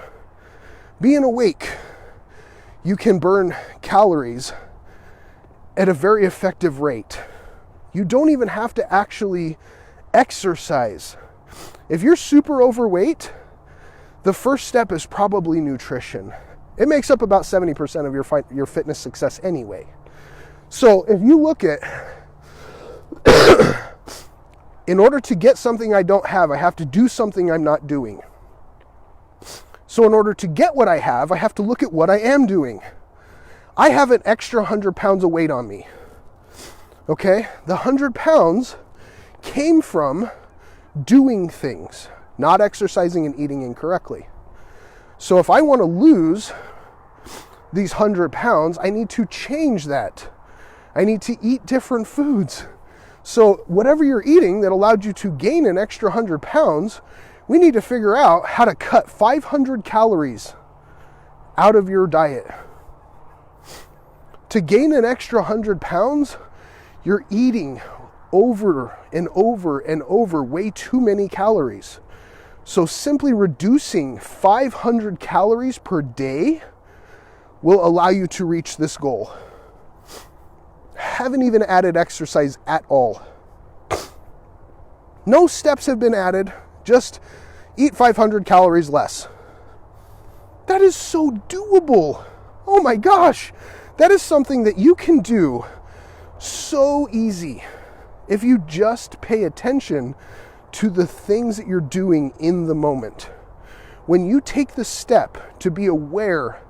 being awake, you can burn calories at a very effective rate. You don't even have to actually exercise. If you're super overweight, the first step is probably nutrition. It makes up about 70% of your fitness success anyway. So if you look at, in order to get something I don't have, I have to do something I'm not doing. So in order to get what I have to look at what I am doing. I have an extra 100 pounds of weight on me. Okay? The 100 pounds came from doing things, not exercising and eating incorrectly. So if I want to lose these 100 pounds, I need to change that. I need to eat different foods. So whatever you're eating that allowed you to gain an extra 100 pounds, we need to figure out how to cut 500 calories out of your diet. To gain an extra 100 pounds, you're eating over and over and over way too many calories. So simply reducing 500 calories per day will allow you to reach this goal. Haven't even added exercise at all. No steps have been added, just eat 500 calories less. That is so doable. Oh my gosh, that is something that you can do so easy if you just pay attention to the things that you're doing in the moment. When you take the step to be aware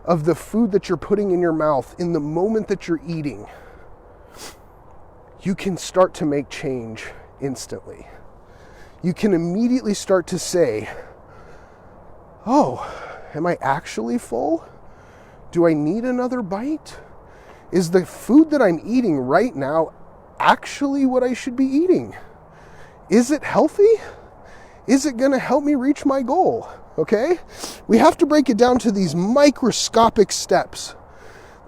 of the food that you're putting in your mouth in the moment that you're eating, you can start to make change instantly. You can immediately start to say, oh, am I actually full? Do I need another bite? Is the food that I'm eating right now actually what I should be eating? Is it healthy? Is it going to help me reach my goal? Okay? We have to break it down to these microscopic steps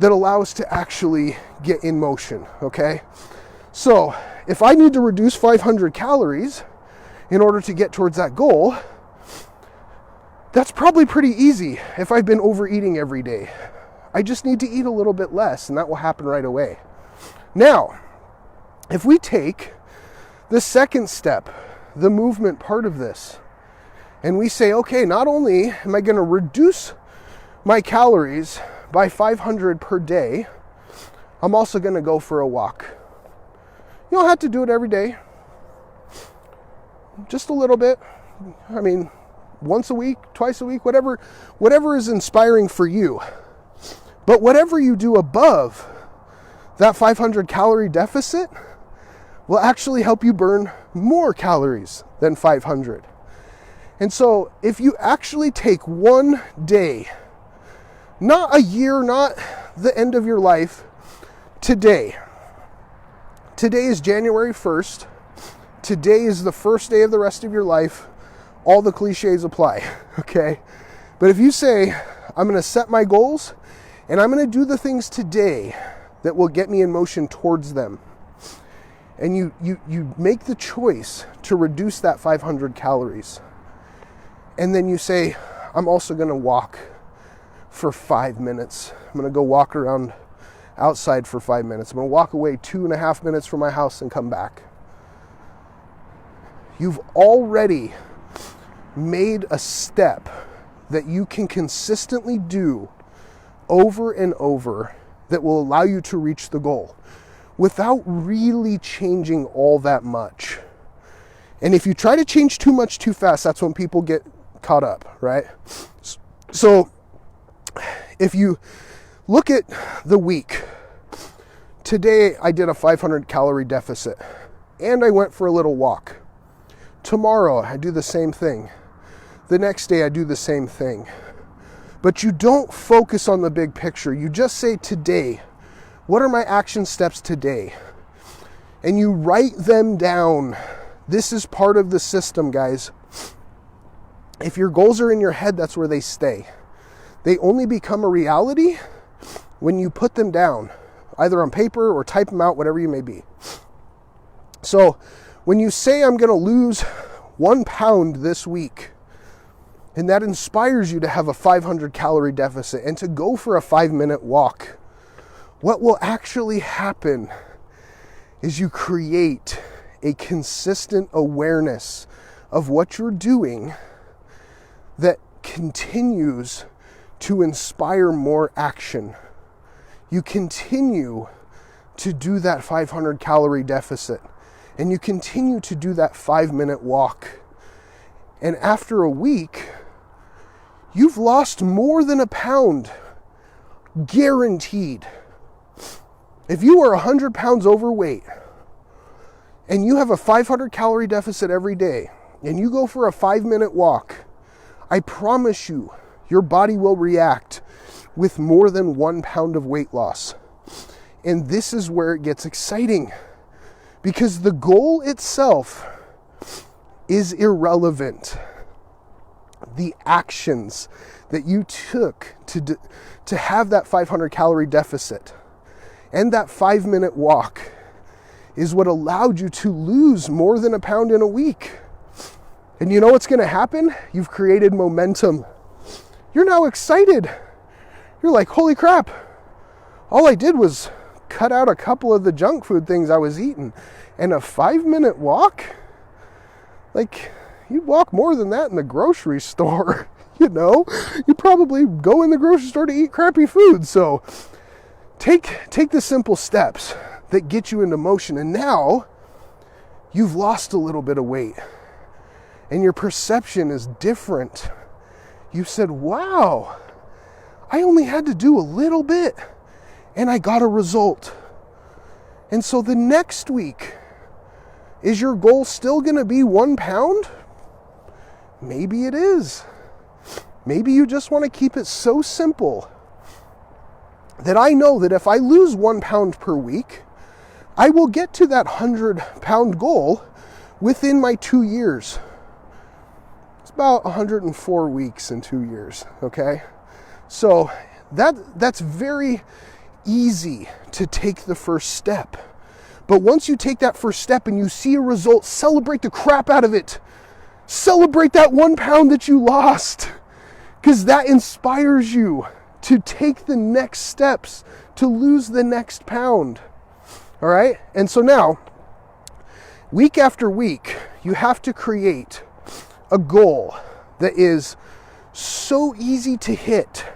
that allow us to actually get in motion. Okay? So, if I need to reduce 500 calories in order to get towards that goal, that's probably pretty easy if I've been overeating every day. I just need to eat a little bit less, and that will happen right away. Now, if we take the second step, the movement part of this, and we say, okay, not only am I going to reduce my calories by 500 per day, I'm also going to go for a walk. You don't have to do it every day. Just a little bit. I mean, once a week, twice a week, whatever is inspiring for you. But whatever you do above that 500 calorie deficit will actually help you burn more calories than 500. And so if you actually take one day, not a year, not the end of your life, today is January 1st. Today is the first day of the rest of your life. All the cliches apply, okay? But if you say, I'm going to set my goals and I'm going to do the things today that will get me in motion towards them, and you make the choice to reduce that 500 calories, and then you say, I'm also going to walk for 5 minutes. I'm going to go walk around outside for 5 minutes. I'm going to walk away 2.5 minutes from my house and come back. You've already made a step that you can consistently do over and over that will allow you to reach the goal without really changing all that much. And if you try to change too much too fast, that's when people get caught up, right? So if you look at the week, today I did a 500 calorie deficit and I went for a little walk. Tomorrow I do the same thing. The next day I do the same thing. But you don't focus on the big picture. You just say today, what are my action steps today? And you write them down. This is part of the system, guys. If your goals are in your head, that's where they stay. They only become a reality when you put them down, either on paper or type them out, whatever you may be. So when you say, I'm going to lose 1 pound this week, and that inspires you to have a 500 calorie deficit and to go for a 5-minute walk, what will actually happen is you create a consistent awareness of what you're doing that continues to inspire more action. You continue to do that 500 calorie deficit and you continue to do that 5-minute walk. And after a week, you've lost more than 1 pound, guaranteed. If you are 100 pounds overweight and you have a 500 calorie deficit every day and you go for a 5-minute walk, I promise you, your body will react with more than 1 pound of weight loss. And this is where it gets exciting because the goal itself is irrelevant. The actions that you took to have that 500 calorie deficit and that 5-minute walk is what allowed you to lose more than 1 pound in a week. And you know what's going to happen? You've created momentum. You're now excited. You're like, holy crap. All I did was cut out a couple of the junk food things I was eating. And a 5-minute walk? Like, you walk more than that in the grocery store. You know, you probably go in the grocery store to eat crappy food. So take the simple steps that get you into motion. And now you've lost a little bit of weight and your perception is different. You said, wow, I only had to do a little bit and I got a result. And so the next week, is your goal still going to be 1 pound? Maybe it is. Maybe you just want to keep it so simple that I know that if I lose 1 pound per week, I will get to that 100-pound goal within my 2 years. It's about 104 weeks in 2 years, okay? So that's very easy to take the first step. But once you take that first step and you see a result, celebrate the crap out of it. Celebrate that 1 pound that you lost, because that inspires you to take the next steps, to lose the next pound. All right? And so now, week after week, you have to create a goal that is so easy to hit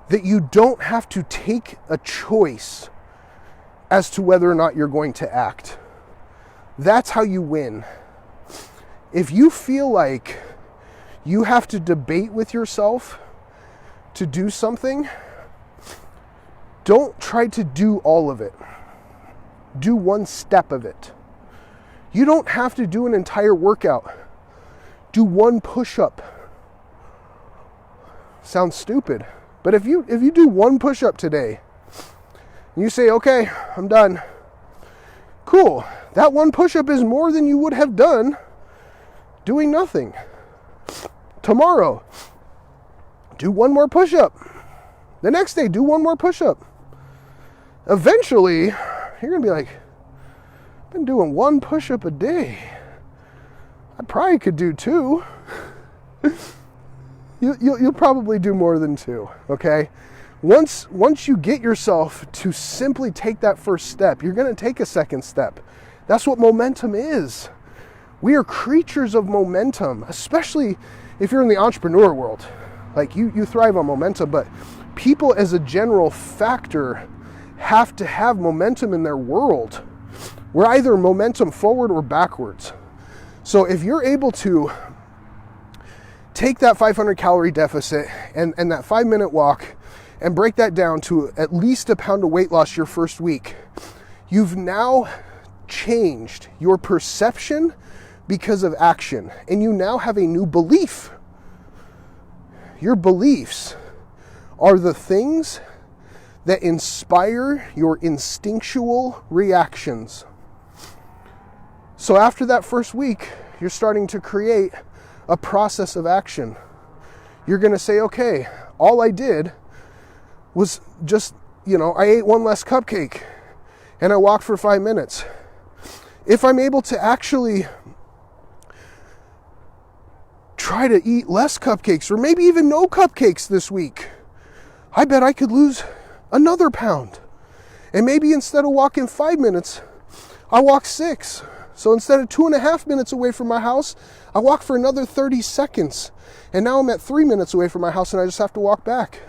that you don't have to take a choice as to whether or not you're going to act. That's how you win. If you feel like you have to debate with yourself to do something, don't try to do all of it. Do 1 step of it. You don't have to do an entire workout. Do 1 push-up. Sounds stupid, but if you do 1 push-up today, and you say, okay, I'm done. Cool. That 1 push-up is more than you would have done doing nothing. Tomorrow, do 1 more push-up. The next day, do 1 more push-up. Eventually, you're going to be like, I've been doing 1 push-up a day. I probably could do 2. You'll probably do more than 2, okay? Once you get yourself to simply take that first step, you're going to take a second step. That's what momentum is. We are creatures of momentum, especially if you're in the entrepreneur world. Like you thrive on momentum, but people as a general factor have to have momentum in their world. We're either momentum forward or backwards. So if you're able to take that 500 calorie deficit and that 5-minute walk and break that down to at least a pound of weight loss your first week, you've now changed your perception because of action, and you now have a new belief. Your beliefs are the things that inspire your instinctual reactions. So after that first week, you're starting to create a process of action. You're going to say, okay, all I did was just, I ate 1 less cupcake and I walked for 5 minutes. If I'm able to actually try to eat less cupcakes or maybe even no cupcakes this week, I bet I could lose another pound. And maybe instead of walking 5 minutes, I walk 6. So instead of 2.5 minutes away from my house, I walk for another 30 seconds. And now I'm at 3 minutes away from my house and I just have to walk back.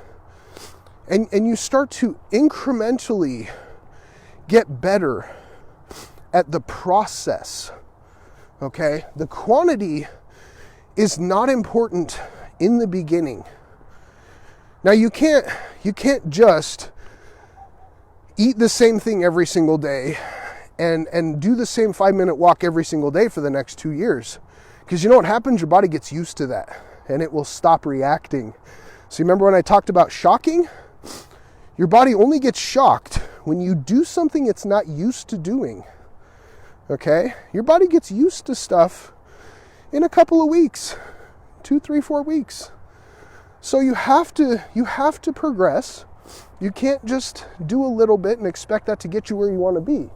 And you start to incrementally get better at the process, okay? The quantity is not important in the beginning. Now you can't just eat the same thing every single day and do the same 5-minute walk every single day for the next 2 years. Because you know what happens? Your body gets used to that and it will stop reacting. So remember when I talked about shocking? Your body only gets shocked when you do something it's not used to doing. Okay? Your body gets used to stuff in a couple of weeks, 2, 3, 4 weeks. So you have to progress. You can't just do a little bit and expect that to get you where you want to be.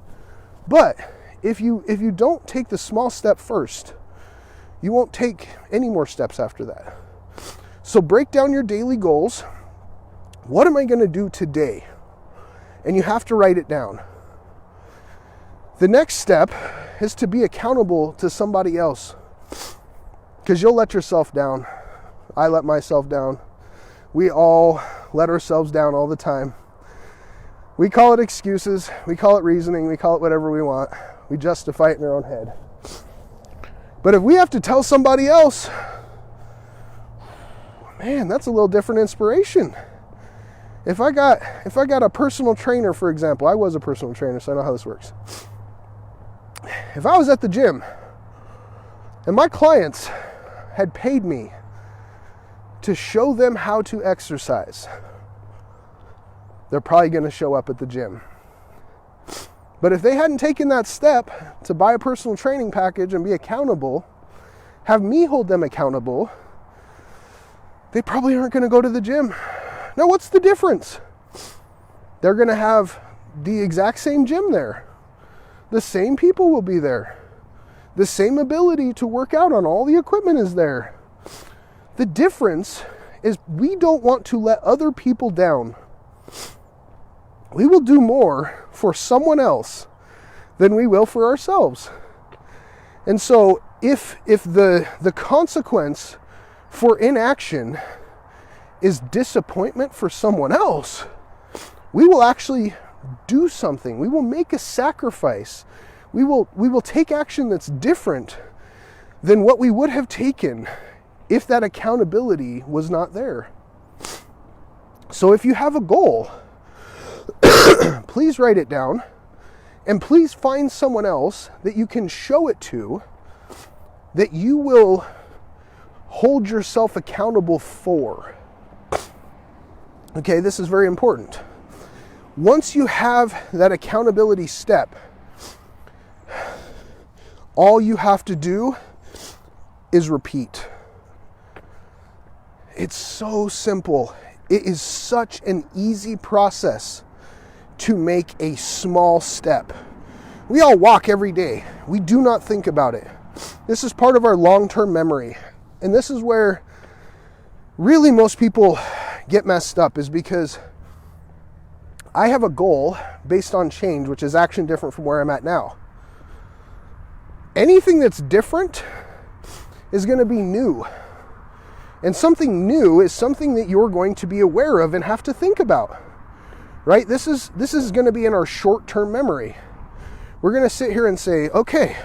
But if you don't take the small step first, you won't take any more steps after that. So break down your daily goals. What am I going to do today? And you have to write it down. The next step is to be accountable to somebody else, because you'll let yourself down. I let myself down. We all let ourselves down all the time. We call it excuses, we call it reasoning, we call it whatever we want. We justify it in our own head. But if we have to tell somebody else, man, that's a little different inspiration. If I got a personal trainer, for example, I was a personal trainer, so I know how this works. If I was at the gym and my clients had paid me to show them how to exercise, they're probably going to show up at the gym. But if they hadn't taken that step to buy a personal training package and be accountable, have me hold them accountable, they probably aren't going to go to the gym. Now, what's the difference? They're going to have the exact same gym there. The same people will be there. The same ability to work out on all the equipment is there. The difference is we don't want to let other people down. We will do more for someone else than we will for ourselves. And so if the consequence for inaction is disappointment for someone else, we will actually do something. We will make a sacrifice. We will take action that's different than what we would have taken if that accountability was not there. So if you have a goal, please write it down, and please find someone else that you can show it to, that you will hold yourself accountable for. Okay, this is very important. Once you have that accountability step, all you have to do is repeat. It's so simple. It is such an easy process to make a small step. We all walk every day. We do not think about it. This is part of our long-term memory. And this is where really most people get messed up is because I have a goal based on change, which is action different from where I'm at now. Anything that's different is going to be new. And something new is something that you're going to be aware of and have to think about, right? This is going to be in our short-term memory. We're going to sit here and say, okay,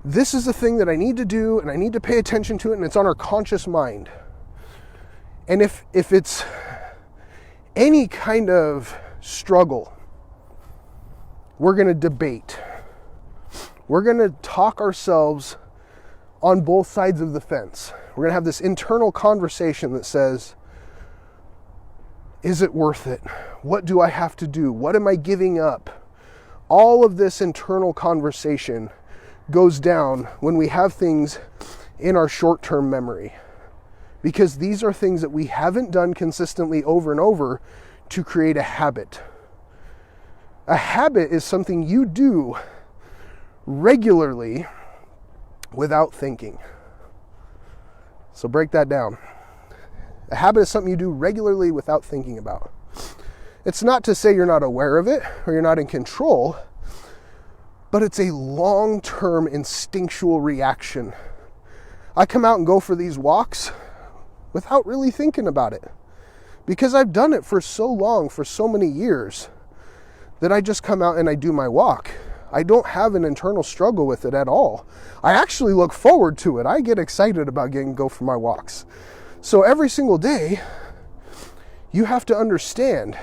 this is the thing that I need to do and I need to pay attention to it, and it's on our conscious mind. And if it's any kind of struggle, we're going to debate. We're going to talk ourselves on both sides of the fence. We're going to have this internal conversation that says, is it worth it? What do I have to do? What am I giving up? All of this internal conversation goes down when we have things in our short-term memory, because these are things that we haven't done consistently over and over to create a habit. A habit is something you do regularly without thinking. So break that down. A habit is something you do regularly without thinking about. It's not to say you're not aware of it or you're not in control, but it's a long-term instinctual reaction. I come out and go for these walks without really thinking about it, because I've done it for so long, for so many years, that I just come out and I do my walk. I don't have an internal struggle with it at all. I actually look forward to it. I get excited about getting to go for my walks. So every single day, you have to understand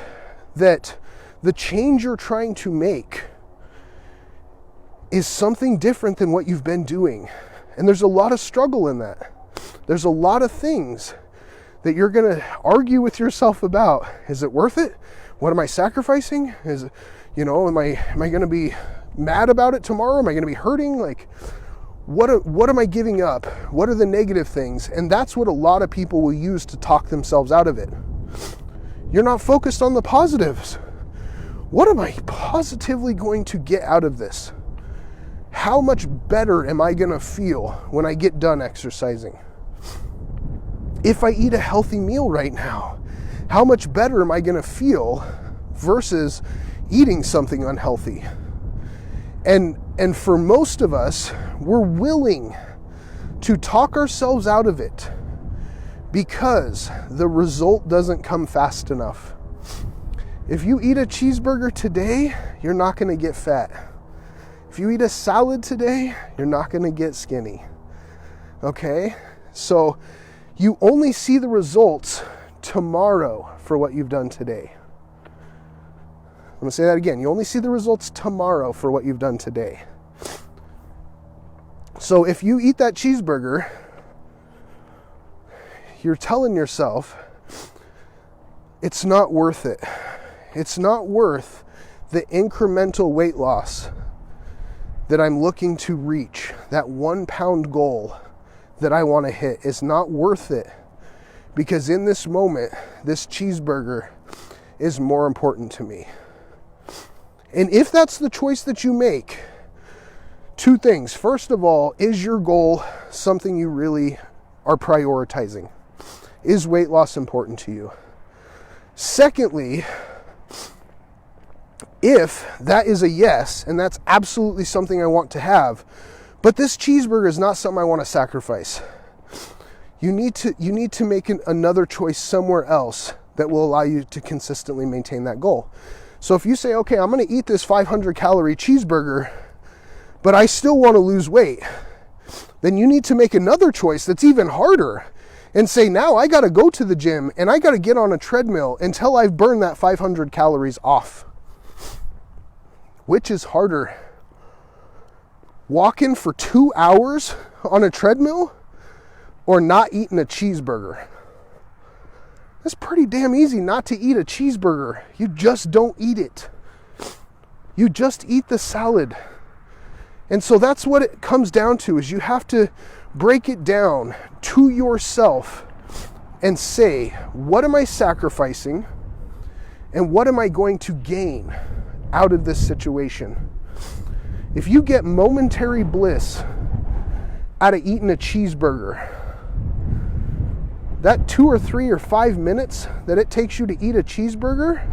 that the change you're trying to make is something different than what you've been doing. And there's a lot of struggle in that. There's a lot of things that you're going to argue with yourself about. Is it worth it? What am I sacrificing? Am I going to be mad about it tomorrow? Am I going to be hurting? Like, what am I giving up? What are the negative things? And that's what a lot of people will use to talk themselves out of it. You're not focused on the positives. What am I positively going to get out of this? How much better am I going to feel when I get done exercising? If I eat a healthy meal right now, how much better am I going to feel versus eating something unhealthy? And for most of us, we're willing to talk ourselves out of it because the result doesn't come fast enough. If you eat a cheeseburger today, you're not going to get fat. If you eat a salad today, you're not going to get skinny. Okay? So you only see the results tomorrow for what you've done today. I'm going to say that again. You only see the results tomorrow for what you've done today. So if you eat that cheeseburger, you're telling yourself it's not worth it. It's not worth the incremental weight loss that I'm looking to reach. That 1 pound goal that I want to hit is not worth it, because in this moment, this cheeseburger is more important to me. And if that's the choice that you make, two things. First of all, is your goal something you really are prioritizing? Is weight loss important to you? Secondly, if that is a yes, and that's absolutely something I want to have, but this cheeseburger is not something I want to sacrifice, you need to make another choice somewhere else that will allow you to consistently maintain that goal. So if you say, okay, I'm going to eat this 500 calorie cheeseburger, but I still want to lose weight, then you need to make another choice that's even harder and say, now I got to go to the gym and I got to get on a treadmill until I've burned that 500 calories off. Which is harder? Walking for 2 hours on a treadmill or not eating a cheeseburger? It's pretty damn easy not to eat a cheeseburger. You just don't eat it. You just eat the salad. And so that's what it comes down to, is you have to break it down to yourself and say, what am I sacrificing and what am I going to gain out of this situation? If you get momentary bliss out of eating a cheeseburger, that 2 or 3 or 5 minutes that it takes you to eat a cheeseburger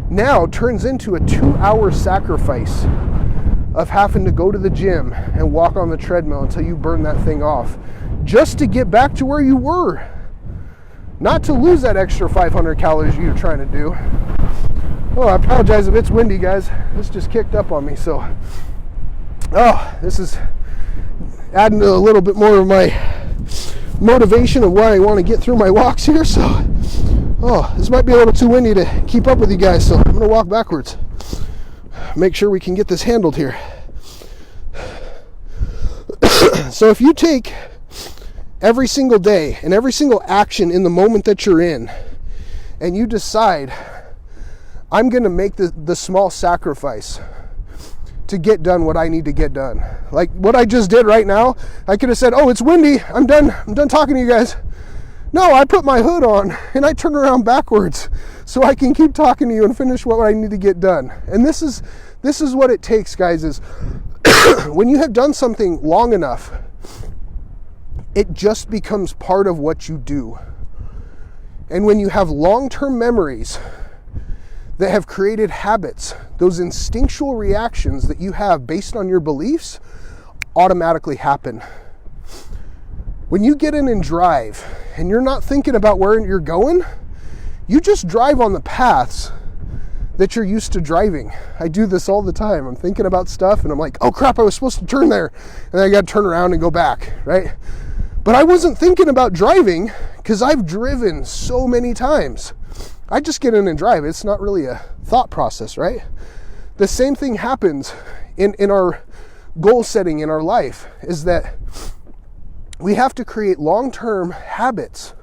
now turns into a 2-hour sacrifice of having to go to the gym and walk on the treadmill until you burn that thing off, just to get back to where you were. Not to lose that extra 500 calories you're trying to do. Oh, I apologize if it's windy, guys. This just kicked up on me, so. Oh, this is adding to a little bit more of my motivation of why I want to get through my walks here, so. Oh, this might be a little too windy to keep up with you guys, so I'm going to walk backwards. Make sure we can get this handled here. So if you take every single day and every single action in the moment that you're in, and you decide, I'm going to make the small sacrifice to get done what I need to get done. Like what I just did right now, I could have said, oh, it's windy, I'm done talking to you guys. No, I put my hood on and I turn around backwards so I can keep talking to you and finish what I need to get done. And this is what it takes, guys, is when you have done something long enough, it just becomes part of what you do. And when you have long-term memories that have created habits, those instinctual reactions that you have based on your beliefs automatically happen. When you get in and drive and you're not thinking about where you're going, you just drive on the paths that you're used to driving. I do this all the time. I'm thinking about stuff and I'm like, oh crap, I was supposed to turn there. And then I got to turn around and go back, right? But I wasn't thinking about driving because I've driven so many times. I just get in and drive. It's not really a thought process, right? The same thing happens in our goal setting in our life, is that we have to create long-term habits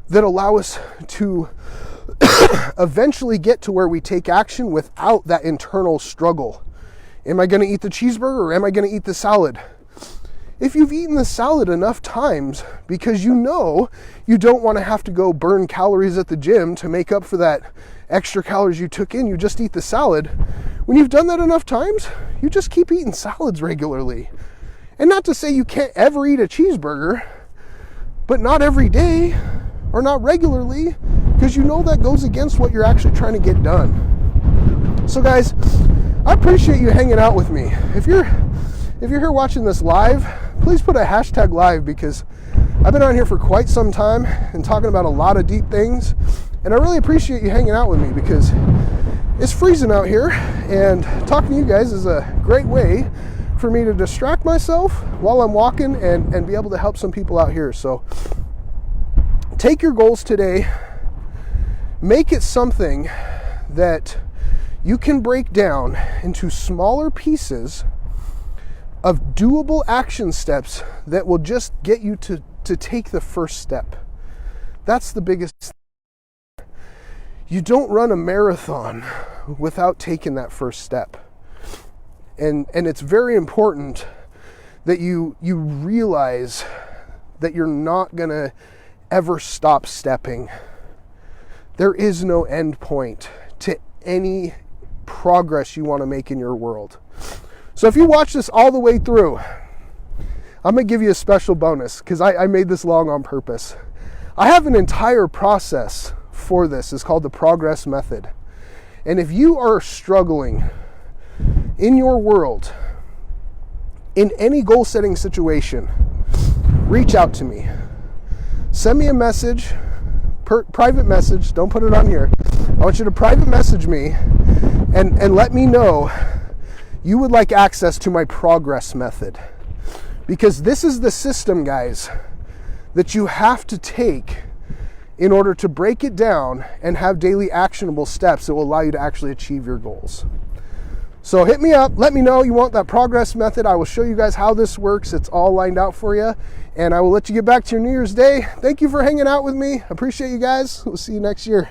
that allow us to eventually get to where we take action without that internal struggle. Am I going to eat the cheeseburger or am I going to eat the salad? If you've eaten the salad enough times because you know you don't want to have to go burn calories at the gym to make up for that extra calories you took in, you just eat the salad. When you've done that enough times, you just keep eating salads regularly. And not to say you can't ever eat a cheeseburger, but not every day or not regularly, because you know that goes against what you're actually trying to get done. So guys, I appreciate you hanging out with me. If you're here watching this live, please put a hashtag live, because I've been on here for quite some time and talking about a lot of deep things. And I really appreciate you hanging out with me because it's freezing out here, and talking to you guys is a great way for me to distract myself while I'm walking and be able to help some people out here. So take your goals today, make it something that you can break down into smaller pieces of doable action steps that will just get you to take the first step. That's the biggest. You don't run a marathon without taking that first step. And it's very important that you realize that you're not gonna ever stop stepping. There is no end point to any progress you want to make in your world. So if you watch this all the way through, I'm going to give you a special bonus because I made this long on purpose. I have an entire process for this. It's called the Progress Method. And if you are struggling in your world, in any goal setting situation, reach out to me. Send me a message, private message, don't put it on here. I want you to private message me and let me know you would like access to my Progress Method. Because this is the system, guys, that you have to take in order to break it down and have daily actionable steps that will allow you to actually achieve your goals. So hit me up, let me know you want that Progress Method. I will show you guys how this works. It's all lined out for you. And I will let you get back to your New Year's Day. Thank you for hanging out with me. Appreciate you guys. We'll see you next year.